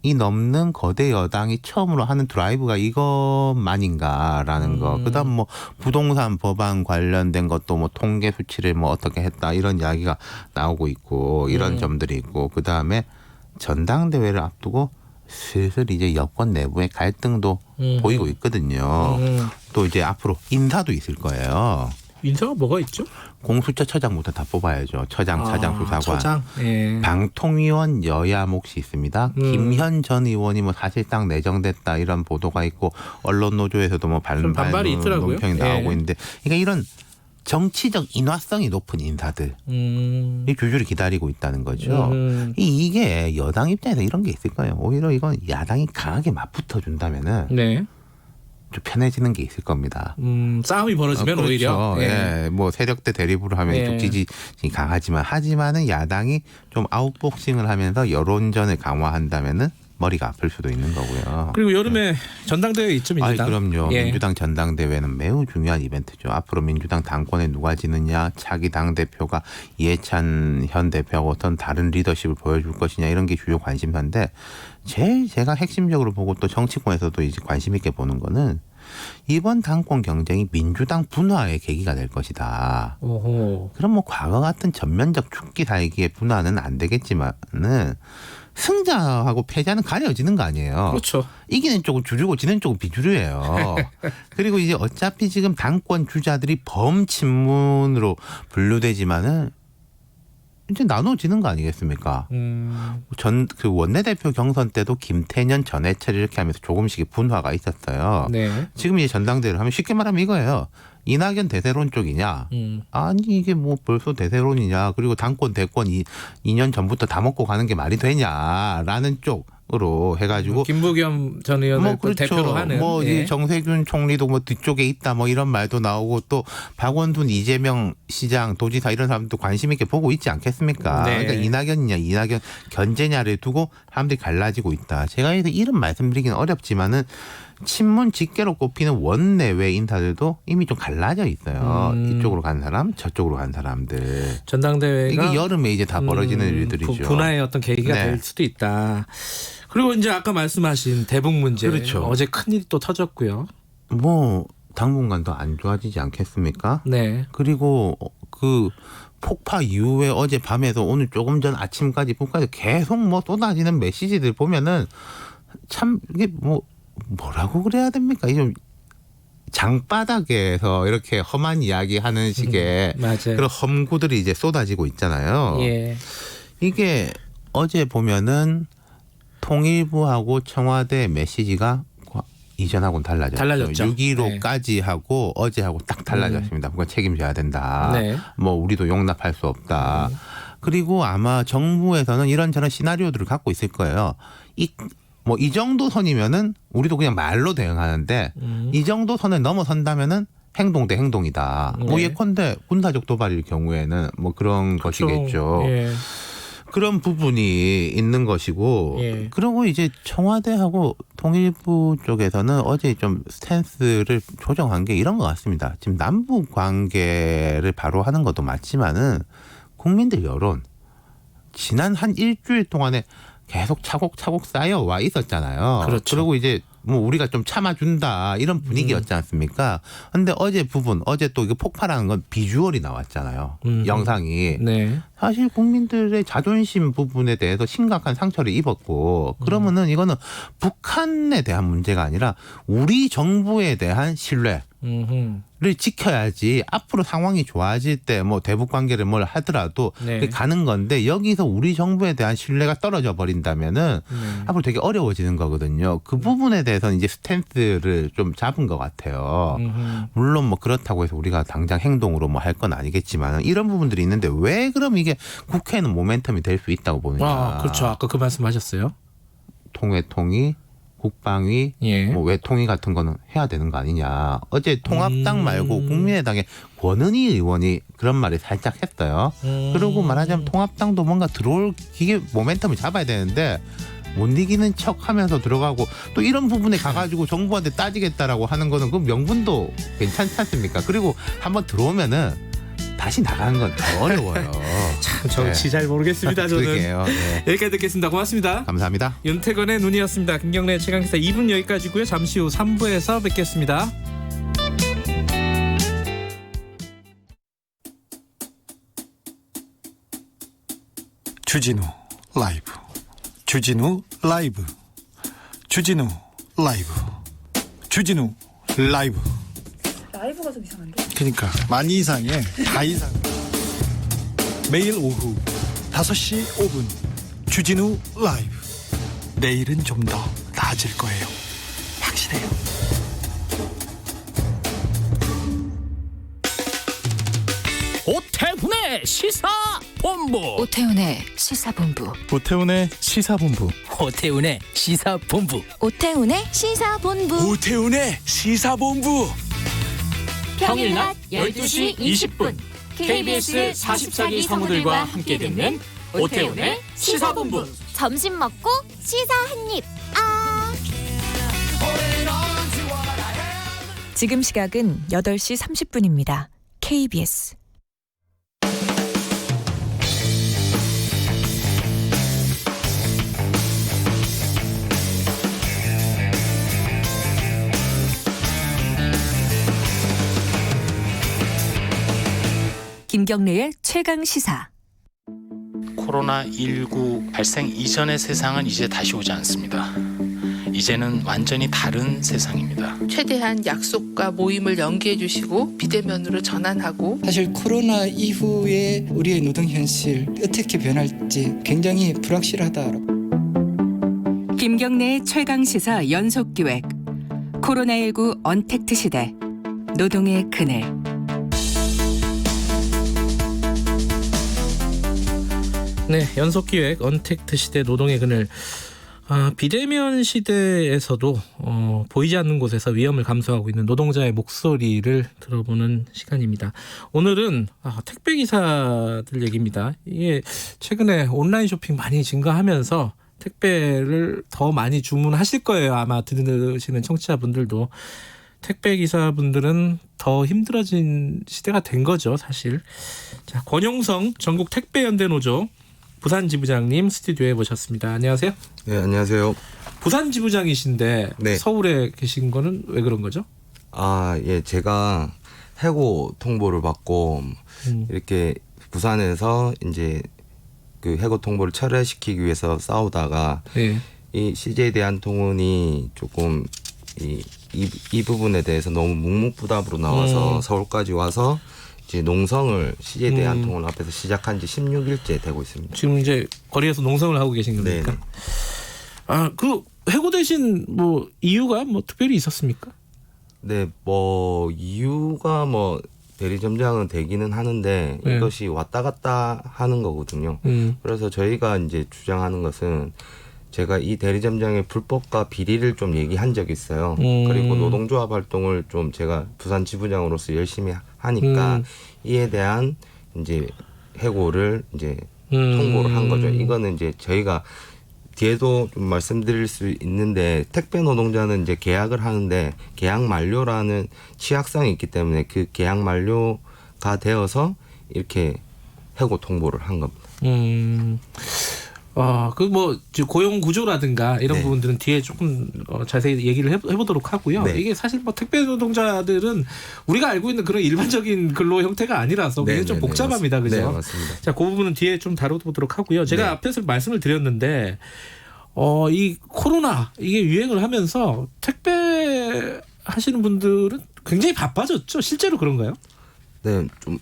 이 넘는 거대 여당이 처음으로 하는 드라이브가 이것만인가라는 거. 그다음 뭐 부동산 법안 관련된 것도 뭐 통계 수치를 뭐 어떻게 했다 이런 이야기가 나오고 있고 이런 점들이 있고 그다음에 전당대회를 앞두고 슬슬 이제 여권 내부의 갈등도 보이고 있거든요. 또 이제 앞으로 인사도 있을 거예요. 인사가 뭐가 있죠? 공수처 처장부터 다 뽑아야죠. 처장, 차장, 수사관. 처장. 예. 방통위원 여야 몫이 있습니다. 김현 전 의원이 뭐 사실상 내정됐다 이런 보도가 있고 언론 노조에서도 뭐 반발이 있더라고요. 논평이 나오고 있는데, 그러니까 이런 정치적 인화성이 높은 인사들이 줄줄이 기다리고 있다는 거죠. 이게 여당 입장에서 이런 게 있을 거예요. 오히려 이건 야당이 강하게 맞붙어 준다면은. 네. 좀 편해지는 게 있을 겁니다. 싸움이 벌어지면 그렇죠. 오히려 예. 뭐 세력대 대립으로 하면 좀 지지이 강하지만은 야당이 좀 아웃복싱을 하면서 여론전을 강화한다면은 머리가 아플 수도 있는 거고요. 그리고 여름에 전당대회 있죠, 민주당. 그럼요. 민주당 전당대회는 매우 중요한 이벤트죠. 앞으로 민주당 당권에 누가 지느냐, 차기 당대표가 이해찬 현 대표하고 어떤 다른 리더십을 보여줄 것이냐 이런 게 주요 관심사인데 제일 제가 핵심적으로 보고 또 정치권에서도 이제 관심 있게 보는 거는 이번 당권 경쟁이 민주당 분화의 계기가 될 것이다. 오호. 그럼 뭐 과거 같은 전면적 죽기 살기의 분화는 안 되겠지만은 승자하고 패자는 가려지는 거 아니에요. 그렇죠. 이기는 쪽은 주주고 지는 쪽은 비주류예요. 그리고 이제 어차피 지금 당권 주자들이 범친문으로 분류되지만은 이제 나눠지는 거 아니겠습니까? 그 원내대표 경선 때도 김태년, 전해철 이렇게 하면서 조금씩 분화가 있었어요. 네. 지금 이제 전당대회를 하면 쉽게 말하면 이거예요. 이낙연 대세론 쪽이냐? 아니 이게 뭐 벌써 대세론이냐? 그리고 당권 대권 2년 전부터 다 먹고 가는 게 말이 되냐라는 쪽으로 해가지고 김부겸 전 의원을 뭐 그렇죠. 대표로 하는 뭐 정세균 총리도 뭐 뒤쪽에 있다 뭐 이런 말도 나오고 또 박원순, 이재명 시장, 도지사 이런 사람도 관심 있게 보고 있지 않겠습니까? 네. 그러니까 이낙연 견제냐를 두고 사람들이 갈라지고 있다. 제가 이런 말씀드리기는 어렵지만은. 친문 직계로 꼽히는 원내외 인사들도 이미 좀 갈라져 있어요. 이쪽으로 간 사람, 저쪽으로 간 사람들. 전당대회가 이게 여름에 이제 다 벌어지는 일들이죠. 분화의 어떤 계기가 될 수도 있다. 그리고 이제 아까 말씀하신 대북 문제. 그렇죠. 어제 큰일이 또 터졌고요. 뭐 당분간 더 안 좋아지지 않겠습니까? 네. 그리고 그 폭파 이후에 어제 밤에서 오늘 조금 전 아침까지 북한에서 계속 뭐 쏟아지는 메시지들 보면은 참 이게 뭐라고 그래야 됩니까? 좀 장바닥에서 이렇게 험한 이야기하는 식의 그런 험구들이 이제 쏟아지고 있잖아요. 예. 이게 어제 보면은 통일부하고 청와대 메시지가 이전하고는 달라졌죠. 6.15까지 하고 어제하고 딱 달라졌습니다. 그거 책임져야 된다. 네. 뭐 우리도 용납할 수 없다. 그리고 아마 정부에서는 이런저런 시나리오들을 갖고 있을 거예요. 이 정도 선이면은 우리도 그냥 말로 대응하는데 이 정도 선을 넘어선다면은 행동 대 행동이다. 뭐 예컨대 군사적 도발일 경우에는 뭐 그런 것이겠죠. 예. 그런 부분이 있는 것이고 그리고 이제 청와대하고 통일부 쪽에서는 어제 좀 스탠스를 조정한 게 이런 것 같습니다. 지금 남북 관계를 바로 하는 것도 맞지만은 국민들 여론 지난 한 일주일 동안에 계속 차곡차곡 쌓여와 있었잖아요. 그렇죠. 그리고 이제 뭐 우리가 좀 참아준다 이런 분위기였지 않습니까? 근데 어제 또 이거 폭발하는 건 비주얼이 나왔잖아요. 영상이. 네. 사실 국민들의 자존심 부분에 대해서 심각한 상처를 입었고 그러면은 이거는 북한에 대한 문제가 아니라 우리 정부에 대한 신뢰. 를 지켜야지 앞으로 상황이 좋아질 때 뭐 대북 관계를 뭘 하더라도 가는 건데 여기서 우리 정부에 대한 신뢰가 떨어져 버린다면은 앞으로 되게 어려워지는 거거든요. 그 부분에 대해서는 이제 스탠스를 좀 잡은 것 같아요. 물론 뭐 그렇다고 해서 우리가 당장 행동으로 뭐 할 건 아니겠지만 이런 부분들이 있는데 왜 그럼 이게 국회는 모멘텀이 될 수 있다고 보느냐. 그렇죠. 아까 그 말씀하셨어요. 통회통이 국방위, 예. 뭐 외통위 같은 거는 해야 되는 거 아니냐. 어제 통합당 말고 국민의당의 권은희 의원이 그런 말을 살짝 했어요. 그러고 말하자면 통합당도 뭔가 들어올 기계 모멘텀을 잡아야 되는데 못 이기는 척하면서 들어가고 또 이런 부분에 가가지고 정부한테 따지겠다라고 하는 거는 그 명분도 괜찮지 않습니까? 그리고 한번 들어오면은 다시 나가는 건 더 어려워요. 참 정치 잘 모르겠습니다. 저는. 그러게요. 네. 여기까지 듣겠습니다. 고맙습니다. 감사합니다. 윤태건의 눈이었습니다. 김경래 최강시사 2분 여기까지고요. 잠시 후 3부에서 뵙겠습니다. 주진우 라이브 주진우 라이브 주진우 라이브 주진우 라이브. 라이브가 좀 이상한데? 그러니까 많이 이상해. 다 이상. 매일 오후 5시 5분 주진우 라이브. 내일은 좀 더 나아질 거예요. 확실해요. 오태훈의 시사본부. 오태훈의 시사본부. 오태훈의 시사본부. 오태훈의 시사본부. 오태훈의 시사본부. 오태훈의 시사본부. 평일 낮 12시 20분 KBS 44기 성우들과 함께 듣는 오태훈의 시사본부. 점심 먹고 시사 한입. 지금 시각은 8시 30분입니다. KBS. 김경래의 최강 시사. 코로나19 발생 이전의 세상은 이제 다시 오지 않습니다. 이제는 완전히 다른 세상입니다. 최대한 약속과 모임을 연기해 주시고 비대면으로 전환하고. 사실 코로나 이후에 우리의 노동 현실 어떻게 변할지 굉장히 불확실하다. 김경래의 최강 시사 연속 기획. 코로나19 언택트 시대. 노동의 그늘. 네, 연속기획 언택트 시대 노동의 그늘. 비대면 시대에서도 보이지 않는 곳에서 위험을 감수하고 있는 노동자의 목소리를 들어보는 시간입니다. 오늘은 택배기사들 얘기입니다. 이게 최근에 온라인 쇼핑 많이 증가하면서 택배를 더 많이 주문하실 거예요. 아마 들으시는 청취자분들도. 택배기사분들은 더 힘들어진 시대가 된 거죠, 사실. 자, 권용성 전국 택배연대노조 부산지부장님 스튜디오에 모셨습니다. 안녕하세요. 네, 안녕하세요. 부산지부장이신데 네. 서울에 계신 거는 왜 그런 거죠? 예, 제가 해고 통보를 받고 이렇게 부산에서 이제 그 해고 통보를 철회시키기 위해서 싸우다가 네. 이 CJ 대한통운이 조금 이 부분에 대해서 너무 묵묵부답으로 나와서 서울까지 와서 이제 농성을 CJ 대한통운 앞에서 시작한 지 16일째 되고 있습니다. 지금 이제 거리에서 농성을 하고 계신 겁니까? 네네. 그 해고되신 뭐 이유가 뭐 특별히 있었습니까? 네, 이유가 대리점장은 되기는 하는데 네. 이것이 왔다 갔다 하는 거거든요. 그래서 저희가 이제 주장하는 것은 제가 이 대리점장의 불법과 비리를 좀 얘기한 적이 있어요. 그리고 노동조합 활동을 좀 제가 부산 지부장으로서 열심히 하니까 이에 대한 이제 해고를 이제 통보를 한 거죠. 이거는 이제 저희가 뒤에도 좀 말씀드릴 수 있는데 택배 노동자는 이제 계약을 하는데 계약 만료라는 취약성이 있기 때문에 그 계약 만료가 되어서 이렇게 해고 통보를 한 겁니다. 고용 구조라든가 이런 부분들은 뒤에 조금 자세히 얘기를 해보도록 하고요. 네. 이게 사실 택배 노동자들은 우리가 알고 있는 그런 일반적인 근로 형태가 아니라서 굉장히 좀 복잡합니다, 그죠? 네, 맞습니다. 자, 그 부분은 뒤에 좀 다뤄보도록 하고요. 제가 앞에서 말씀을 드렸는데, 이 코로나 이게 유행을 하면서 택배 하시는 분들은 굉장히 바빠졌죠. 실제로 그런가요? 네, 좀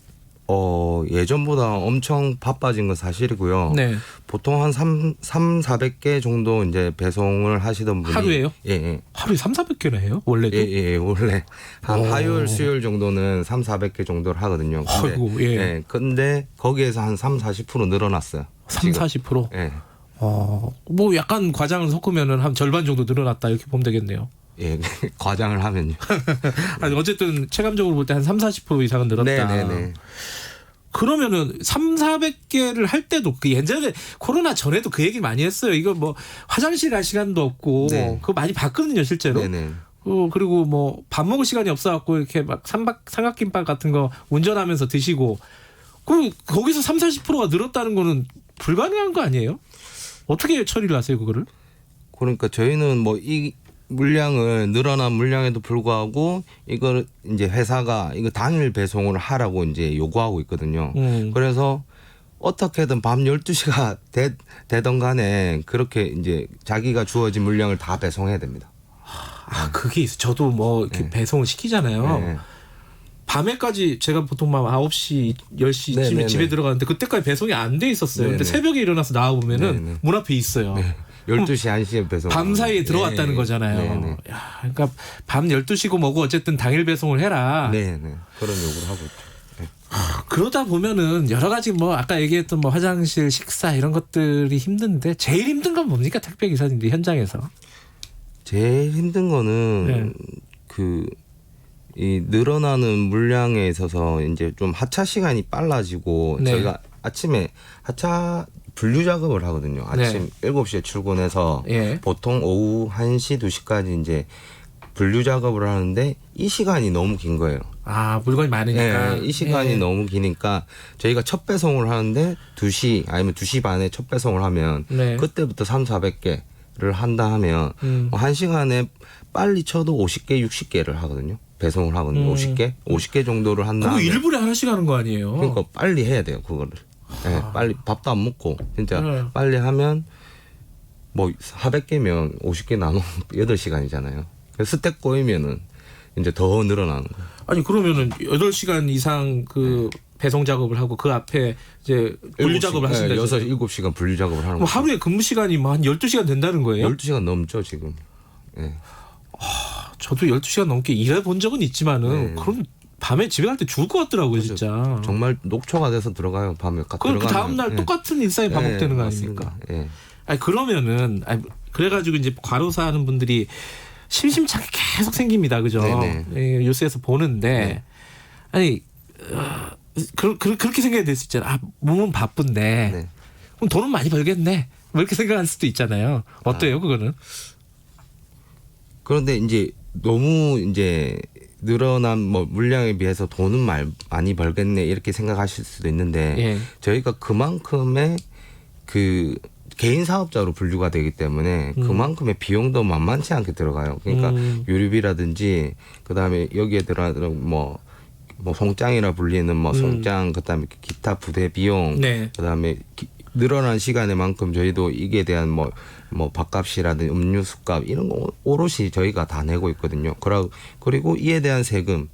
예전보다 엄청 바빠진 건 사실이고요. 네. 보통 한 400개 정도 이제 배송을 하시던 분이 하루에요? 예. 하루에 300-400개나 해요? 원래도? 예, 원래 한 화요일, 수요일 정도는 300-400개 정도를 하거든요. 근데, 아이고, 예. 근데 거기에서 한 30-40% 늘어났어요. 30-40%? 예. 뭐 약간 과장을 섞으면은 한 절반 정도 늘어났다 이렇게 보면 되겠네요. 예, 과장을 하면요. 아니, 어쨌든 체감적으로 볼 때 한 30-40% 이상은 늘었다. 네네네. 그러면은 300-400개를 할 때도 그 예전에 코로나 전에도 그 얘기 많이 했어요. 이거 뭐 화장실 갈 시간도 없고 네. 그거 많이 봤거든요, 실제로. 네네. 그리고 뭐 밥 먹을 시간이 없어갖고 이렇게 막 삼각김밥 같은 거 운전하면서 드시고 거기서 30-40%가 늘었다는 거는 불가능한 거 아니에요? 어떻게 처리를 하세요, 그거를? 그러니까 저희는 뭐 이 물량을 늘어난 물량에도 불구하고 이걸 이제 회사가 이거 당일 배송을 하라고 이제 요구하고 있거든요. 그래서 어떻게든 밤 12시가 되던 간에 그렇게 이제 자기가 주어진 물량을 다 배송해야 됩니다. 그게 있어요. 저도 뭐 이렇게 배송을 시키잖아요. 네. 밤에까지 제가 보통 막 9시, 10시쯤에 네네네. 집에 들어가는데 그때까지 배송이 안 돼 있었어요. 근데 네네. 새벽에 일어나서 나와보면은 네네. 문 앞에 있어요. 네. 12시, 1시에 배송. 밤 사이에 들어왔다는 네. 거잖아요. 네네. 야, 그러니까 밤 12시고 뭐고 어쨌든 당일 배송을 해라. 네네. 그런 요구를 하고 있죠. 네. 그러다 보면은 여러 가지 뭐 아까 얘기했던 뭐 화장실, 식사 이런 것들이 힘든데 제일 힘든 건 뭡니까? 택배 기사님들 현장에서. 제일 힘든 거는 네. 이 늘어나는 물량에 있어서 이제 좀 하차 시간이 빨라지고 네. 저희가 아침에 하차 분류 작업을 하거든요. 아침 7시에 출근해서 보통 오후 1시, 2시까지 이제 분류 작업을 하는데 이 시간이 너무 긴 거예요. 물건이 많으니까. 이 시간이 너무 기니까 저희가 첫 배송을 하는데 2시 아니면 2시 반에 첫 배송을 하면 그때부터 300-400개를 한다 하면 1시간에 빨리 쳐도 50개, 60개를 하거든요. 배송을 하거든요. 50개 정도를 한다. 그거 일부러 하나씩 하는 거 아니에요? 그러니까 빨리 해야 돼요, 그거를. 네, 빨리 밥도 안 먹고 진짜 빨리 하면 뭐 400개면 50개 나누면 8시간이잖아요. 스택 꼬이면은 이제 더 늘어나는 거예요. 아니 그러면은 8시간 이상 배송 작업을 하고 그 앞에 이제 분류 작업을 하신다. 6, 7시간 분류 작업을 하는 거예요. 하루에 근무 시간이 뭐 한 12시간 된다는 거예요? 12시간 넘죠, 지금. 네. 저도 12시간 넘게 일해 본 적은 있지만은 그럼 밤에 집에 갈 때 죽을 것 같더라고요, 진짜. 정말 녹초가 돼서 들어가요, 밤에. 그럼 그 다음 날 똑같은 일상이 반복되는 거 아닙니까? 아니 그러면은 그래가지고 이제 과로사 하는 분들이 심심찮게 계속 생깁니다, 그죠? 뉴스에서 보는데 아니 그렇게 생각이 될 수 있잖아. 몸은 바쁜데 그럼 돈은 많이 벌겠네. 뭐 이렇게 생각할 수도 있잖아요. 어때요, 그거는? 그런데 이제 너무 이제 늘어난 뭐 물량에 비해서 돈은 많이 벌겠네 이렇게 생각하실 수도 있는데 저희가 그만큼의 개인 사업자로 분류가 되기 때문에 그만큼의 비용도 만만치 않게 들어가요. 그러니까 유류비라든지 그다음에 여기에 들어가는 뭐 송장이라 불리는 뭐 송장 그다음에 기타 부대 비용 그다음에 늘어난 시간에만큼 저희도 이게 대한 뭐 밥값이라든지 음료수값 이런 거 오롯이 저희가 다 내고 있거든요. 그리고 이에 대한 세금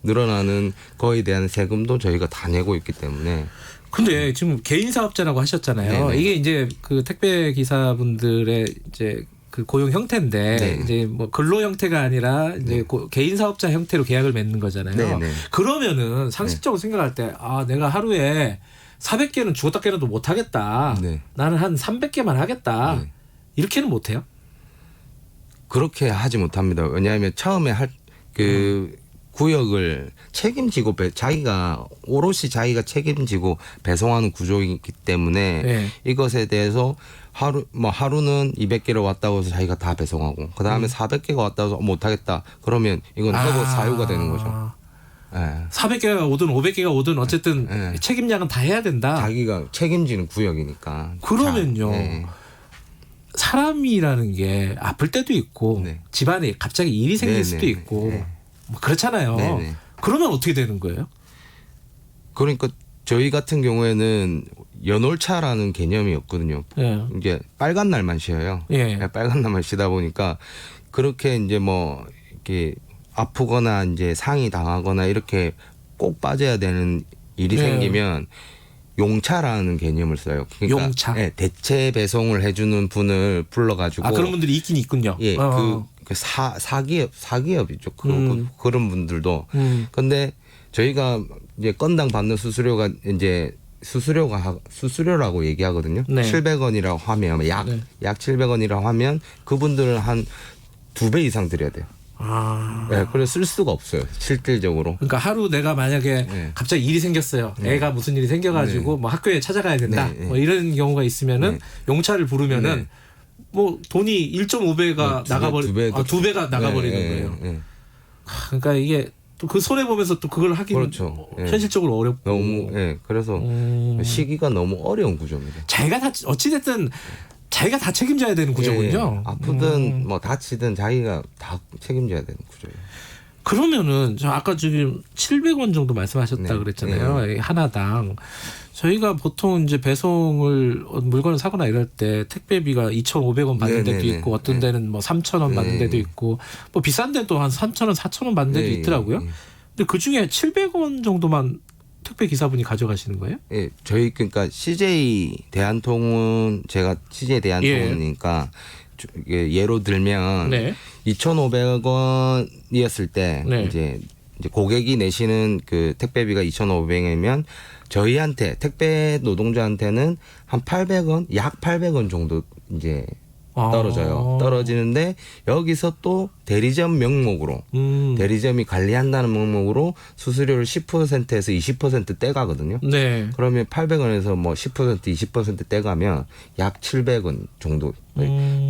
늘어나는 거에 대한 세금도 저희가 다 내고 있기 때문에. 근데 지금 개인 사업자라고 하셨잖아요. 네네. 이게 이제 그 택배 기사분들의 이제 그 고용 형태인데 이제 뭐 근로 형태가 아니라 이제 개인 사업자 형태로 계약을 맺는 거잖아요. 네네. 그러면은 상식적으로 생각할 때 내가 하루에 400개는 죽었다 깨어나도 못 하겠다. 나는 한 300개만 하겠다. 이렇게는 못 해요? 그렇게 하지 못합니다. 왜냐하면 처음에 구역을 책임지고 오롯이 자기가 책임지고 배송하는 구조이기 때문에 이것에 대해서 하루는 200개를 왔다고 해서 자기가 다 배송하고 그다음에 400개가 왔다고 해서 못 하겠다. 그러면 이건 해고 사유가 되는 거죠. 400개가 오든 500개가 오든 어쨌든 책임량은 다 해야 된다. 자기가 책임지는 구역이니까. 그러면요. 사람이라는 게 아플 때도 있고 집안에 갑자기 일이 생길 수도 있고 뭐 그렇잖아요. 그러면 어떻게 되는 거예요? 그러니까 저희 같은 경우에는 연월차라는 개념이 없거든요. 이제 빨간 날만 쉬어요. 빨간 날만 쉬다 보니까 그렇게 이제 뭐 이렇게 아프거나 이제 상이 당하거나 이렇게 꼭 빠져야 되는 일이 생기면 용차라는 개념을 써요. 그러니까 용차. 대체 배송을 해주는 분을 불러가지고. 그런 분들이 있긴 있군요. 사기업이죠. 그런 분들도. 근데 저희가 이제 건당 받는 수수료가 이제 수수료라고 얘기하거든요. 네. 700원이라고 하면 약 700원이라고 하면 그분들은 한 2배 이상 드려야 돼요. 네, 그래서 쓸 수가 없어요. 실질적으로. 그러니까 하루 내가 만약에 갑자기 일이 생겼어요. 애가 무슨 일이 생겨가지고 뭐 학교에 찾아가야 된다. 뭐 이런 경우가 있으면은 용차를 부르면은 뭐 돈이 1.5배가 나가버리는 2배가 나가버리는 거예요. 그러니까 이게 또 그 손해 보면서 또 그걸 하기는 그렇죠. 현실적으로 어렵고. 너무 그래서 시기가 너무 어려운 구조입니다. 자기가 다 어찌됐든 자기가 다 책임져야 되는 구조군요. 아프든 뭐 다치든 자기가 다 책임져야 되는 구조예요. 그러면은 저 아까 지금 700원 정도 말씀하셨다 그랬잖아요. 하나당. 저희가 보통 이제 배송을 물건을 사거나 이럴 때 택배비가 2,500원 받는 데도 있고 어떤 데는 뭐 3,000원 받는 데도 있고 뭐 비싼 데도 한 3,000원, 4,000원 받는 데도 있더라고요. 근데 그 중에 700원 정도만 택배 기사분이 가져가시는 거예요? 예, 저희 그러니까 CJ 대한통운 제가 CJ 대한통운이니까 예로 들면 2,500원이었을 때 이제 고객이 내시는 그 택배비가 2,500원이면 저희한테 택배 노동자한테는 한 800원, 약 800원 정도 이제 떨어져요. 떨어지는데 여기서 또 대리점 명목으로 대리점이 관리한다는 명목으로 수수료를 10%에서 20% 떼가거든요. 네. 그러면 800원에서 뭐 10% 20% 떼가면 약 700원 정도.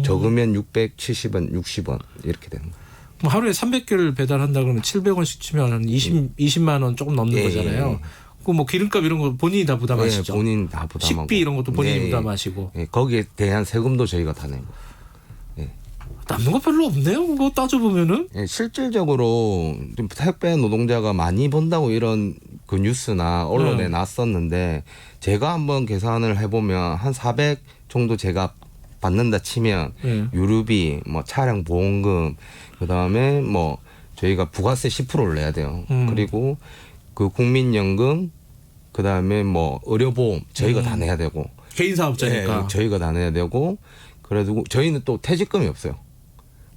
적으면 670원, 60원 이렇게 되는 거예요. 뭐 하루에 300개를 배달한다 그러면 700원씩 치면 한 20만 원 조금 넘는 거잖아요. 그 뭐 기름값 이런 거 본인이 다 부담하시죠? 본인 다 부담하고. 식비 이런 것도 본인이 부담하시고. 거기에 대한 세금도 저희가 다 내고. 남는 거 별로 없네요. 그거 따져보면은. 실질적으로 좀 택배 노동자가 많이 번다고 이런 그 뉴스나 언론에 났었는데 제가 한번 계산을 해보면 한 400 정도 제가 받는다 치면 유류비, 뭐 차량 보험금, 그다음에 뭐 저희가 부가세 10%를 내야 돼요. 그리고 그 국민연금, 그다음에 뭐 의료보험 저희가 다 내야 되고. 개인 사업자니까. 저희가 다 내야 되고. 그래도 저희는 또 퇴직금이 없어요.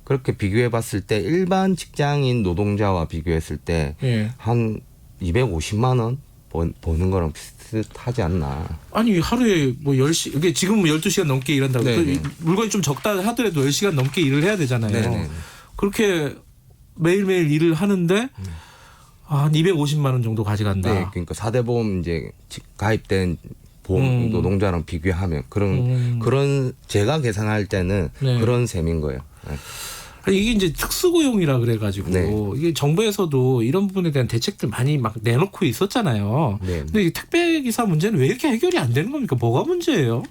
그렇게 비교해 봤을 때 일반 직장인 노동자와 비교했을 때 한 250만 원 버는 거랑 비슷하지 않나. 아니 하루에 뭐 10시 이게 지금 뭐 12시간 넘게 일한다고 물건이 좀 적다 하더라도 10시간 넘게 일을 해야 되잖아요. 그렇게 매일매일 일을 하는데 한 250만 원 정도 가져간다. 네, 그러니까 4대 보험 이제 가입된 보험 노동자랑 비교하면 그런 제가 계산할 때는 그런 셈인 거예요. 이게 이제 특수고용이라 그래가지고 이게 정부에서도 이런 부분에 대한 대책들 많이 막 내놓고 있었잖아요. 근데 이 택배 기사 문제는 왜 이렇게 해결이 안 되는 겁니까? 뭐가 문제예요?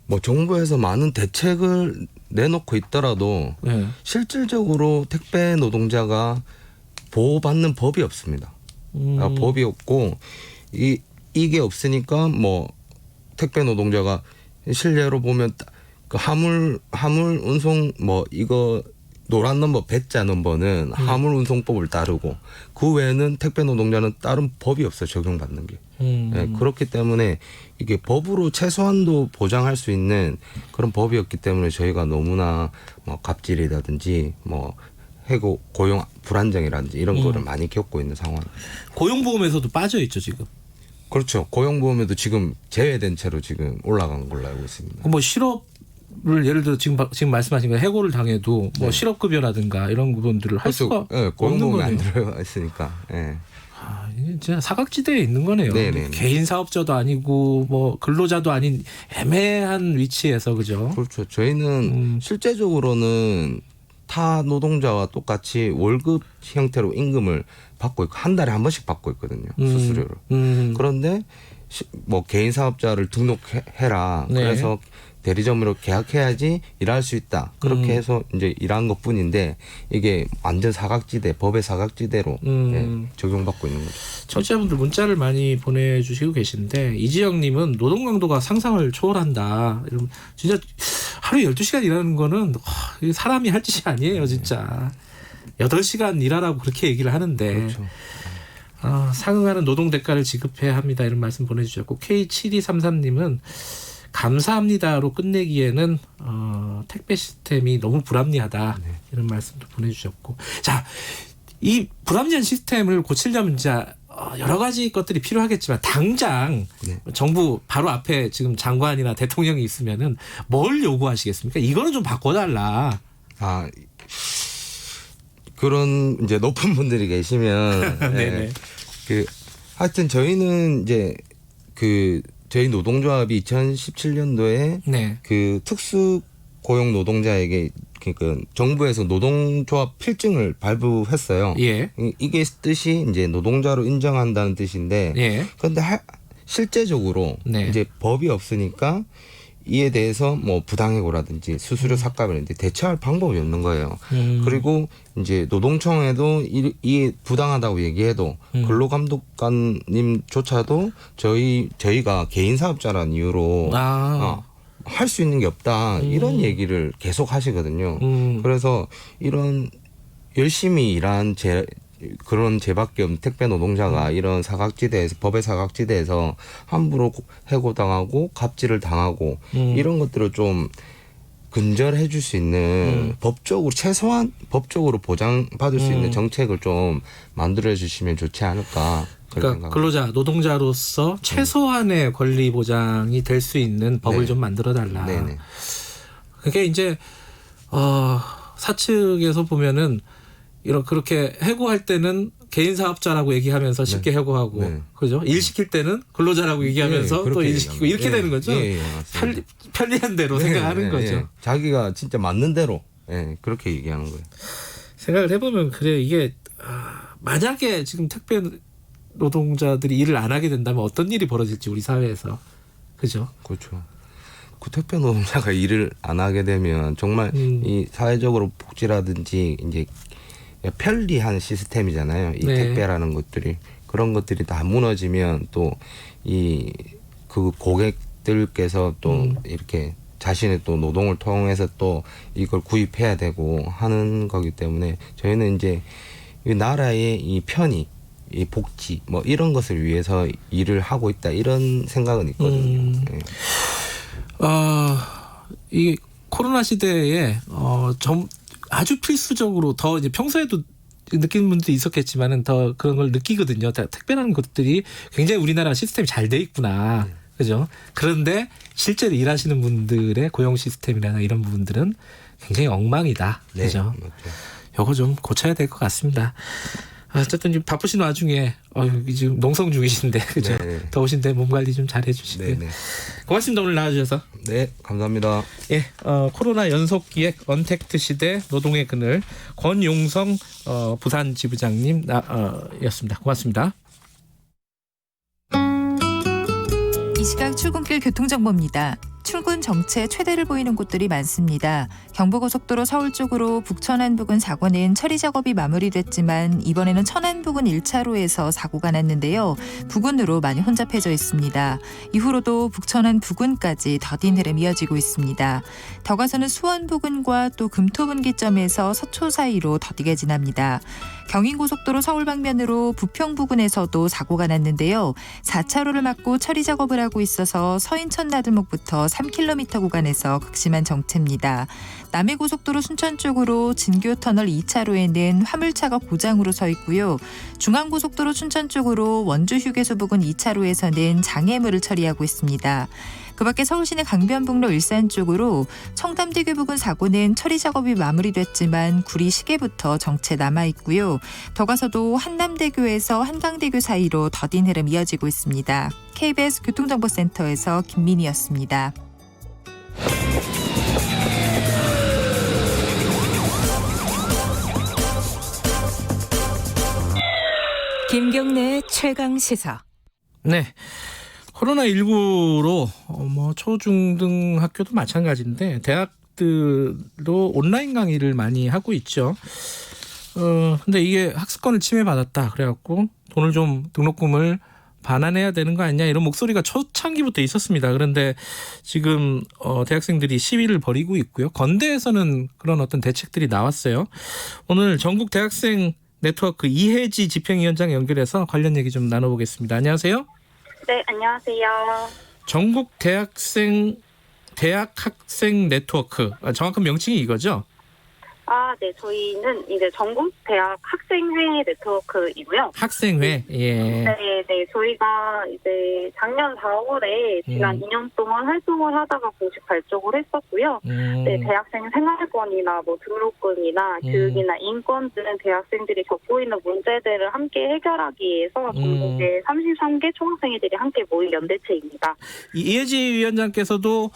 뭐 정부에서 많은 대책을 내놓고 있더라도 실질적으로 택배 노동자가 보호받는 법이 없습니다. 법이 없고 이게 없으니까 뭐 택배 노동자가 실례로 보면 그 화물 운송 뭐 이거 노란 넘버 배자 넘버는 화물 운송법을 따르고 그 외에는 택배 노동자는 다른 법이 없어요. 적용받는 게. 그렇기 때문에 이게 법으로 최소한도 보장할 수 있는 그런 법이었기 때문에 저희가 너무나 뭐 갑질이라든지 뭐 해고 고용 불안정이라든지 이런 거를 많이 겪고 있는 상황. 고용보험에서도 빠져 있죠 지금. 그렇죠. 고용보험에도 지금 제외된 채로 지금 올라간 걸로 알고 있습니다. 뭐 실업을 예를 들어 지금 말씀하신 거 해고를 당해도 뭐 실업급여라든가 이런 부분들을 할 수가 없는 거네요. 안 들어있으니까. 이게 진짜 사각지대에 있는 거네요. 개인 사업자도 아니고 뭐 근로자도 아닌 애매한 위치에서 그죠. 그렇죠. 저희는 실제적으로는 타 노동자와 똑같이 월급 형태로 임금을 받고 있고 한 달에 한 번씩 받고 있거든요. 수수료를. 그런데 뭐 개인 사업자를 등록해라. 그래서 대리점으로 계약해야지 일할 수 있다. 그렇게 해서 이제 일한 것뿐인데 이게 완전 사각지대, 법의 사각지대로 적용받고 있는 거죠. 청취자분들 문자를 많이 보내주시고 계신데 이지영님은 노동 강도가 상상을 초월한다. 이러면 진짜 하루에 12시간 일하는 거는 사람이 할 짓이 아니에요, 진짜. 8시간 일하라고 그렇게 얘기를 하는데 그렇죠. 상응하는 노동 대가를 지급해야 합니다. 이런 말씀 보내주셨고 K7233님은 감사합니다로 끝내기에는 택배 시스템이 너무 불합리하다. 이런 말씀도 보내주셨고 자, 이 불합리한 시스템을 고치려면 진짜 여러 가지 것들이 필요하겠지만 당장 정부 바로 앞에 지금 장관이나 대통령이 있으면은 뭘 요구하시겠습니까? 이거는 좀 바꿔달라. 그런 이제 높은 분들이 계시면 네네. 하여튼 저희는 이제 저희 노동조합이 2017년도에 그 특수 고용 노동자에게 정부에서 노동조합 필증을 발부했어요. 예. 이게 뜻이 이제 노동자로 인정한다는 뜻인데, 그런데 실제적으로 이제 법이 없으니까 이에 대해서 뭐 부당해고라든지 수수료 삭감이라든지 대처할 방법이 없는 거예요. 그리고 이제 노동청에도 이게 부당하다고 얘기해도 근로감독관님조차도 저희가 개인 사업자라는 이유로 할 수 있는 게 없다 이런 얘기를 계속 하시거든요. 그래서 이런 열심히 일한 그런 제밖에 없는 택배 노동자가 이런 사각지대에서 법의 사각지대에서 함부로 해고당하고 갑질을 당하고 이런 것들을 좀 근절해 줄 수 있는 법적으로 최소한 법적으로 보장받을 수 있는 정책을 좀 만들어 주시면 좋지 않을까. 그러니까 근로자, 노동자로서 최소한의 권리 보장이 될 수 있는 법을 좀 만들어 달라. 그게 이제 사측에서 보면은 그렇게 해고할 때는 개인 사업자라고 얘기하면서 쉽게 해고하고, 그죠? 일 시킬 때는 근로자라고 얘기하면서 또 일 시키고 이렇게 되는 거죠. 편리한 대로 생각하는 거죠. 자기가 진짜 맞는 대로 그렇게 얘기하는 거예요. 생각을 해보면 그래 이게 만약에 지금 택배 노동자들이 일을 안 하게 된다면 어떤 일이 벌어질지 우리 사회에서, 그죠? 그렇죠. 그 택배 노동자가 일을 안 하게 되면 정말 이 사회적으로 복지라든지 이제 편리한 시스템이잖아요. 이 택배라는 것들이 그런 것들이 다 무너지면 또 그 고객들께서 또 이렇게 자신의 또 노동을 통해서 또 이걸 구입해야 되고 하는 거기 때문에 저희는 이제 이 나라의 이 편의, 이 복지 뭐 이런 것을 위해서 일을 하고 있다 이런 생각은 있거든요. 이 코로나 시대에 좀 아주 필수적으로 더 이제 평소에도 느끼는 분들도 있었겠지만은 더 그런 걸 느끼거든요. 택배라는 것들이 굉장히 우리나라 시스템이 잘 돼 있구나. 그죠? 그런데 실제로 일하시는 분들의 고용 시스템이나 이런 부분들은 굉장히 엉망이다. 그죠? 요거 좀 고쳐야 될 것 같습니다. 어쨌든 지금 바쁘신 와중에 지금 농성 중이신데, 그죠? 더우신데 몸 관리 좀 잘 해주시고요. 고맙습니다. 오늘 나와주셔서. 네, 감사합니다. 예, 코로나 연속기획 언택트 시대 노동의 그늘 권용성 부산 지부장님 였습니다. 고맙습니다. 이 시각 출근길 교통정보입니다. 출근 정체 최대를 보이는 곳들이 많습니다. 경부고속도로 서울 쪽으로 북천안 부근 사고는 처리 작업이 마무리됐지만 이번에는 천안 부근 1차로에서 사고가 났는데요. 부근으로 많이 혼잡해져 있습니다. 이후로도 북천안 부근까지 더딘 흐름 이어지고 있습니다. 더 가서는 수원 부근과 또 금토분기점에서 서초 사이로 더디게 지납니다. 경인고속도로 서울 방면으로 부평 부근에서도 사고가 났는데요. 4차로를 막고 처리 작업을 하고 있어서 서인천 나들목부터 3km 구간에서 극심한 정체입니다. 남해고속도로 순천 쪽으로 진교터널 2차로에는 화물차가 고장으로 서 있고요. 중앙고속도로 춘천 쪽으로 원주휴게소 부근 2차로에서는 장애물을 처리하고 있습니다. 그 밖에 서울시내 강변북로 일산 쪽으로 청담대교 부근 사고는 처리 작업이 마무리됐지만 구리 시계부터 정체 남아있고요. 더 가서도 한남대교에서 한강대교 사이로 더딘 흐름 이어지고 있습니다. KBS 교통정보센터에서 김민희였습니다. 김경래 최강 시사. 네. 코로나19로 초중등 학교도 마찬가지인데 대학들도 온라인 강의를 많이 하고 있죠. 근데 이게 학습권을 침해받았다 그래갖고 돈을 좀 등록금을 반환해야 되는 거 아니냐 이런 목소리가 초창기부터 있었습니다. 그런데 지금 대학생들이 시위를 벌이고 있고요. 건대에서는 그런 어떤 대책들이 나왔어요. 오늘 전국 대학생 네트워크 이혜지 집행위원장 연결해서 관련 얘기 좀 나눠보겠습니다. 안녕하세요. 네, 안녕하세요. 전국 대학 학생 네트워크 정확한 명칭이 이거죠? 네. 저희는 이제 전국 대학 학생회 네트워크이고요. 학생회, 예. 네. 저희가 이제 작년 4월에 지난 2년 동안 활동을 하다가 공식 발족을 했었고요. 네, 대학생 생활권이나 뭐 등록금이나 교육이나 인권 등 대학생들이 겪고 있는 문제들을 함께 해결하기 위해서 전국의 33개 총학생회들이 함께 모인 연대체입니다. 이혜지 위원장께서도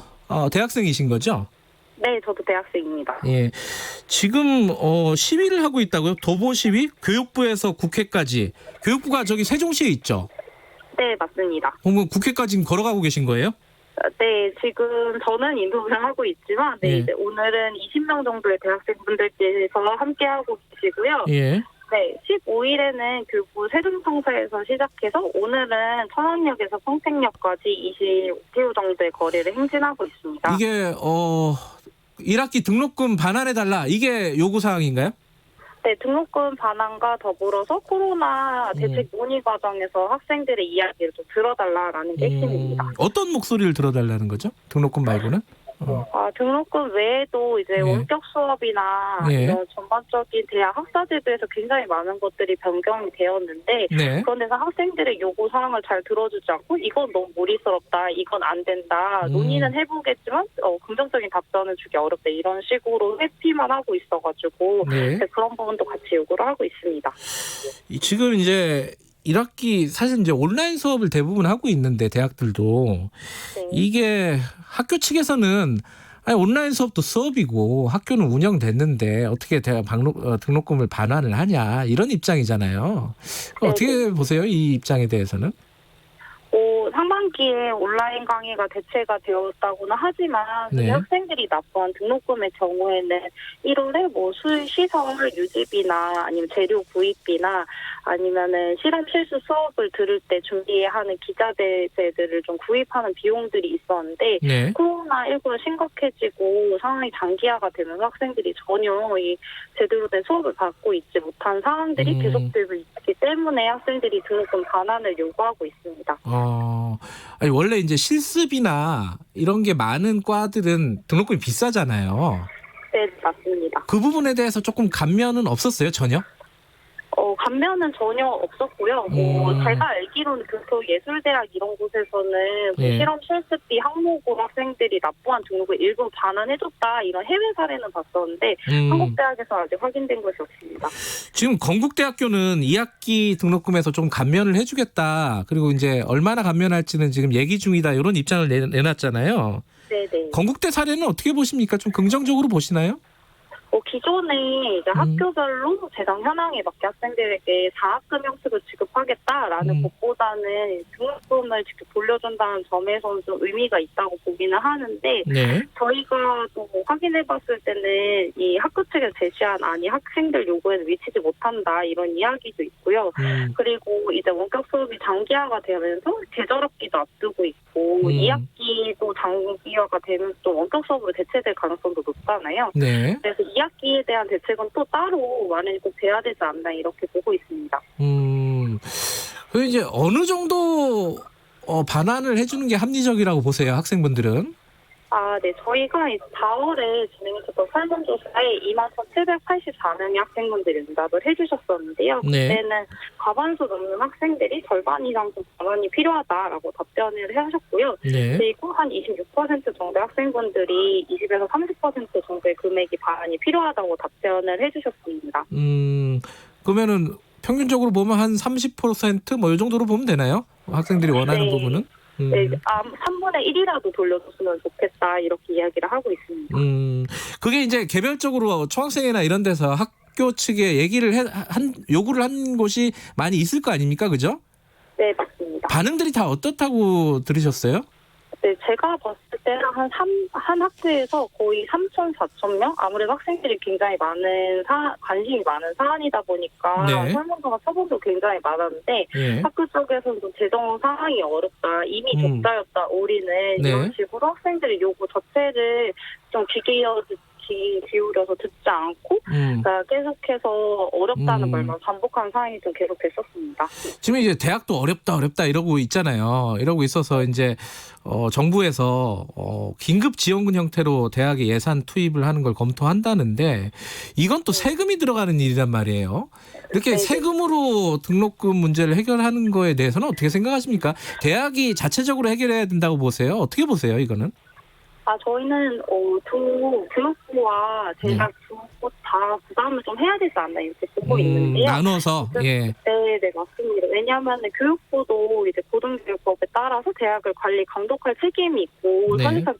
대학생이신 거죠? 네, 저도 대학생입니다. 예, 지금 시위를 하고 있다고요? 도보 시위? 교육부에서 국회까지. 교육부가 저기 세종시에 있죠? 네, 맞습니다. 그럼 국회까지 지금 걸어가고 계신 거예요? 네, 지금 저는 인도를 하고 있지만, 네, 이제 오늘은 20명 정도의 대학생분들께서 함께 하고 계시고요. 예. 네, 15일에는 교육부 세종청사에서 시작해서 오늘은 천안역에서 평택역까지 25km 정도의 거리를 행진하고 있습니다. 이게 1학기 등록금 반환해달라, 이게 요구사항인가요? 네, 등록금 반환과 더불어서 코로나 대책 논의 과정에서 학생들의 이야기를 좀 들어달라라는 게 핵심입니다. 어떤 목소리를 들어달라는 거죠? 등록금 말고는? 등록금 외에도 이제 원격 수업이나 이런 전반적인 대학 학사 제도에서 굉장히 많은 것들이 변경이 되었는데 그런 데서 학생들의 요구 사항을 잘 들어주지 않고 이건 너무 무리스럽다, 이건 안 된다, 논의는 해보겠지만 긍정적인 답변을 주기 어렵다, 이런 식으로 회피만 하고 있어가지고 그런 부분도 같이 요구를 하고 있습니다. 지금 이제 1학기 사실 이제 온라인 수업을 대부분 하고 있는데 대학들도 이게 학교 측에서는 온라인 수업도 수업이고 학교는 운영됐는데 어떻게 대학 등록금을 반환을 하냐, 이런 입장이잖아요. 어떻게 보세요, 이 입장에 대해서는? 상반기에 온라인 강의가 대체가 되었다고는 하지만 학생들이 납부한 등록금의 경우에는 1월에 뭐 시설 유지비나 아니면 재료 구입비나 아니면은 실험 실수 수업을 들을 때 준비해야 하는 기자재들을 좀 구입하는 비용들이 있었는데 코로나19가 심각해지고 상황이 장기화가 되면서 학생들이 전혀 이 제대로 된 수업을 받고 있지 못한 상황들이 계속되고 있기 때문에 학생들이 등록금 반환을 요구하고 있습니다. 아니, 원래 이제 실습이나 이런 게 많은 과들은 등록금이 비싸잖아요. 네, 맞습니다. 그 부분에 대해서 조금 감면은 없었어요, 전혀? 감면은 전혀 없었고요. 제가 알기로는 교토예술대학 이런 곳에서는 실험 실습비 항목으로 학생들이 납부한 등록을 일부 반환해줬다, 이런 해외 사례는 봤었는데 한국대학에서 아직 확인된 것이 없습니다. 지금 건국대학교는 2학기 등록금에서 좀 감면을 해주겠다, 그리고 이제 얼마나 감면할지는 지금 얘기 중이다, 이런 입장을 내놨잖아요. 네네. 건국대 사례는 어떻게 보십니까? 좀 긍정적으로 보시나요? 기존에 이제 학교별로 재정 현황에 맞게 학생들에게 4학금 형식을 지급하겠다라는 것보다는 등록금을 직접 돌려준다는 점에서는 좀 의미가 있다고 보기는 하는데 저희가 또 확인해봤을 때는 이 학교 측에서 제시한 안이 학생들 요구에는 미치지 못한다, 이런 이야기도 있고요. 그리고 이제 원격 수업이 장기화가 되면서 계절학기도 앞두고 있고 2학기도 장기화가 되면 또 원격 수업으로 대체될 가능성도 높잖아요. 그래서 2학기에 대한 대책은 또 따로 마련이 꼭 돼야 되지 않나, 이렇게 보고 있습니다. 그 이제 어느 정도 반환을 해주는 게 합리적이라고 보세요, 학생분들은? 네. 저희가 4월에 진행했었던 설문조사에 21,784명의 학생분들이 응답을 해주셨었는데요. 그때는 과반수 넘는 학생들이 절반 이상 좀 반환이 필요하다라고 답변을 하셨고요. 그리고 한 26% 정도의 학생분들이 20에서 30% 정도의 금액이 반환이 필요하다고 답변을 해주셨습니다. 그러면은 평균적으로 보면 한 30% 뭐 이 정도로 보면 되나요? 학생들이 원하는 부분은? 네, 3분의 1이라도 돌려줬으면 좋겠다, 이렇게 이야기를 하고 있습니다. 그게 이제 개별적으로 총학생회나 이런 데서 학교 측에 얘기를 요구를 한 곳이 많이 있을 거 아닙니까, 그죠? 네, 맞습니다. 반응들이 다 어떻다고 들으셨어요? 네, 제가 봤을 때는 한 학교에서 거의 3,000, 4,000명? 아무래도 학생들이 굉장히 관심이 많은 사안이다 보니까 설문조사 처분도 굉장히 많았는데 학교 쪽에서는 좀 재정 상황이 어렵다, 이미 적자였다, 우리는 이런 식으로 학생들의 요구 자체를 좀 귀 기울여 귀 기울여서 듣지 않고 그러니까 계속해서 어렵다는 말만 반복하는 상황이 좀 계속 됐었습니다. 지금 이제 대학도 어렵다 이러고 있잖아요. 이러고 있어서 이제 정부에서 긴급 지원금 형태로 대학에 예산 투입을 하는 걸 검토한다는데 이건 또 세금이 들어가는 일이란 말이에요. 이렇게 세금으로 등록금 문제를 해결하는 거에 대해서는 어떻게 생각하십니까? 대학이 자체적으로 해결해야 된다고 보세요? 어떻게 보세요, 이거는? 저희는 두 교육부와 대학 교육부 다 부담을 좀 해야 되지 않나 이렇게 보고 있는데요. 나눠서 예. 네, 맞습니다. 왜냐하면 교육부도 이제 고등교육법에 따라서 대학을 관리 감독할 책임이 있고 사실상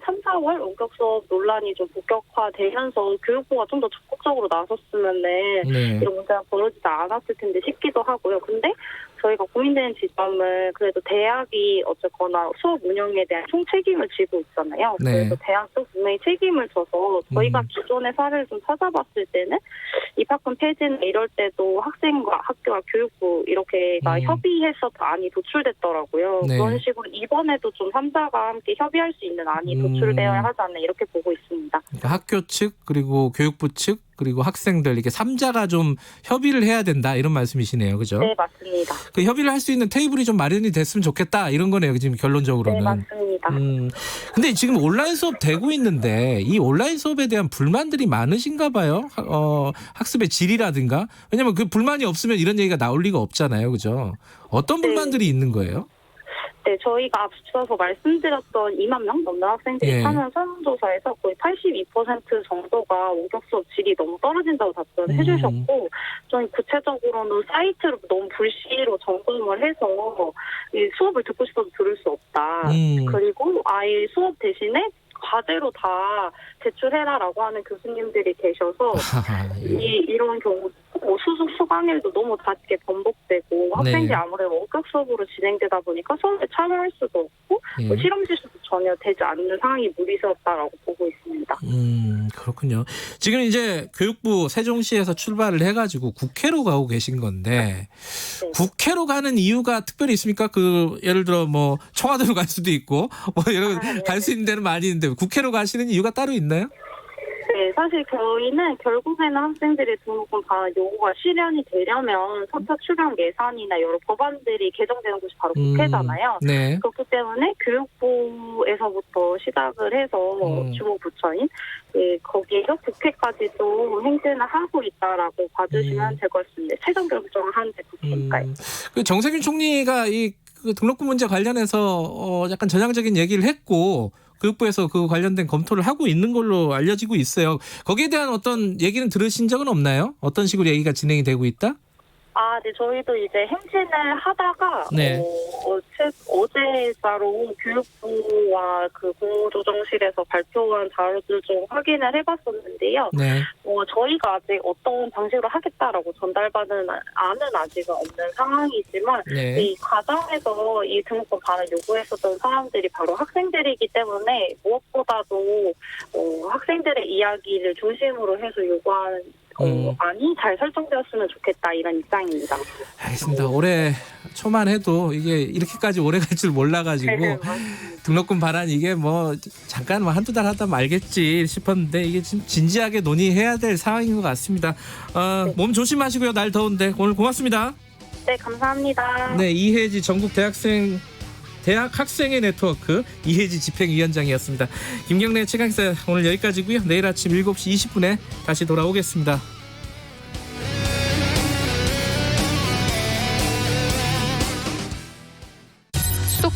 3, 4월 원격 수업 논란이 좀 본격화되면서 교육부가 좀 더 적극적으로 나섰으면은 이런 문제가 벌어지지 않았을 텐데 싶기도 하고요. 근데 저희가 고민되는 지점은 그래도 대학이 어쨌거나 수업 운영에 대한 총 책임을 지고 있잖아요. 그래서 대학도 분명히 책임을 져서 저희가 기존의 사례를 좀 찾아봤을 때는 입학금 폐지나 이럴 때도 학생과 학교와 교육부 이렇게가 협의해서 안이 도출됐더라고요. 그런 식으로 이번에도 좀 3자가 함께 협의할 수 있는 안이 도출되어야 하지 않나 이렇게 보고 있습니다. 그러니까 학교 측 그리고 교육부 측 그리고 학생들 이렇게 3자가 좀 협의를 해야 된다 이런 말씀이시네요. 그죠? 네, 맞습니다. 그 협의를 할 수 있는 테이블이 좀 마련이 됐으면 좋겠다 이런 거네요. 지금 결론적으로는. 네, 맞습니다. 근데 지금 온라인 수업 되고 있는데 이 온라인 수업에 대한 불만들이 많으신가 봐요. 학습의 질이라든가. 왜냐면 그 불만이 없으면 이런 얘기가 나올 리가 없잖아요. 그죠? 어떤 불만들이 있는 거예요? 네, 저희가 앞서서 말씀드렸던 2만 명 넘는 학생들이 참여한 설문조사에서 거의 82% 정도가 원격 수업 질이 너무 떨어진다고 답변을 해주셨고, 좀 구체적으로는 사이트로 너무 불시로 점검을 해서 이 수업을 듣고 싶어도 들을 수 없다. 그리고 아예 수업 대신에 과제로 다 제출해라라고 하는 교수님들이 계셔서 이런 경우 수습 수강일도 너무 잦게 번복되고 학생들이 아무래도 원격 수업으로 진행되다 보니까 수업에 참여할 수도 없고 실험 실수도 전혀 되지 않는 상황이 무리스럽다라고 보고 있습니다. 그렇군요. 지금 이제 교육부 세종시에서 출발을 해가지고 국회로 가고 계신 건데 국회로 가는 이유가 특별히 있습니까? 그 예를 들어 뭐 청와대로 갈 수도 있고 뭐 이런 갈 수 있는 데는 많이 있는데 국회로 가시는 이유가 따로 있나요? 네, 사실 저희는 결국에는 학생들의 등록금 반환 요구가 실현이 되려면 선착 출강 예산이나 여러 법안들이 개정되는 곳이 바로 국회잖아요. 그렇기 때문에 교육부에서부터 시작을 해서 주무 부처인 거기에서 국회까지도 행진을 하고 있다라고 봐주시면 될 것 같습니다. 최종 결정을 하는 데 국회니까요. 그 정세균 총리가 이 그 등록금 문제 관련해서 약간 전향적인 얘기를 했고 교육부에서 그 관련된 검토를 하고 있는 걸로 알려지고 있어요. 거기에 대한 어떤 얘기는 들으신 적은 없나요? 어떤 식으로 얘기가 진행이 되고 있다? 네, 저희도 이제 행진을 하다가 어제자로 교육부와 그 공무조정실에서 발표한 자료들 좀 확인을 해봤었는데요. 저희가 아직 어떤 방식으로 하겠다라고 전달받은 안은 아직은 없는 상황이지만 이 과정에서 이 등록금 반환 요구했었던 사람들이 바로 학생들이기 때문에 무엇보다도 학생들의 이야기를 중심으로 해서 요구하는 안이 잘 설정되었으면 좋겠다 이런 입장입니다. 알겠습니다. 올해 초만 해도 이게 이렇게까지 오래 갈 줄 몰라가지고 등록금 반환 이게 뭐 잠깐 뭐 한두 달 하다 말겠지 싶었는데 이게 지금 진지하게 논의해야 될 상황인 것 같습니다. 몸 조심하시고요. 날 더운데 오늘 고맙습니다. 네, 감사합니다. 네, 이혜지 전국 대학 학생의 네트워크 이혜지 집행위원장이었습니다. 김경래 최강시사 오늘 여기까지고요. 내일 아침 7시 20분에 다시 돌아오겠습니다.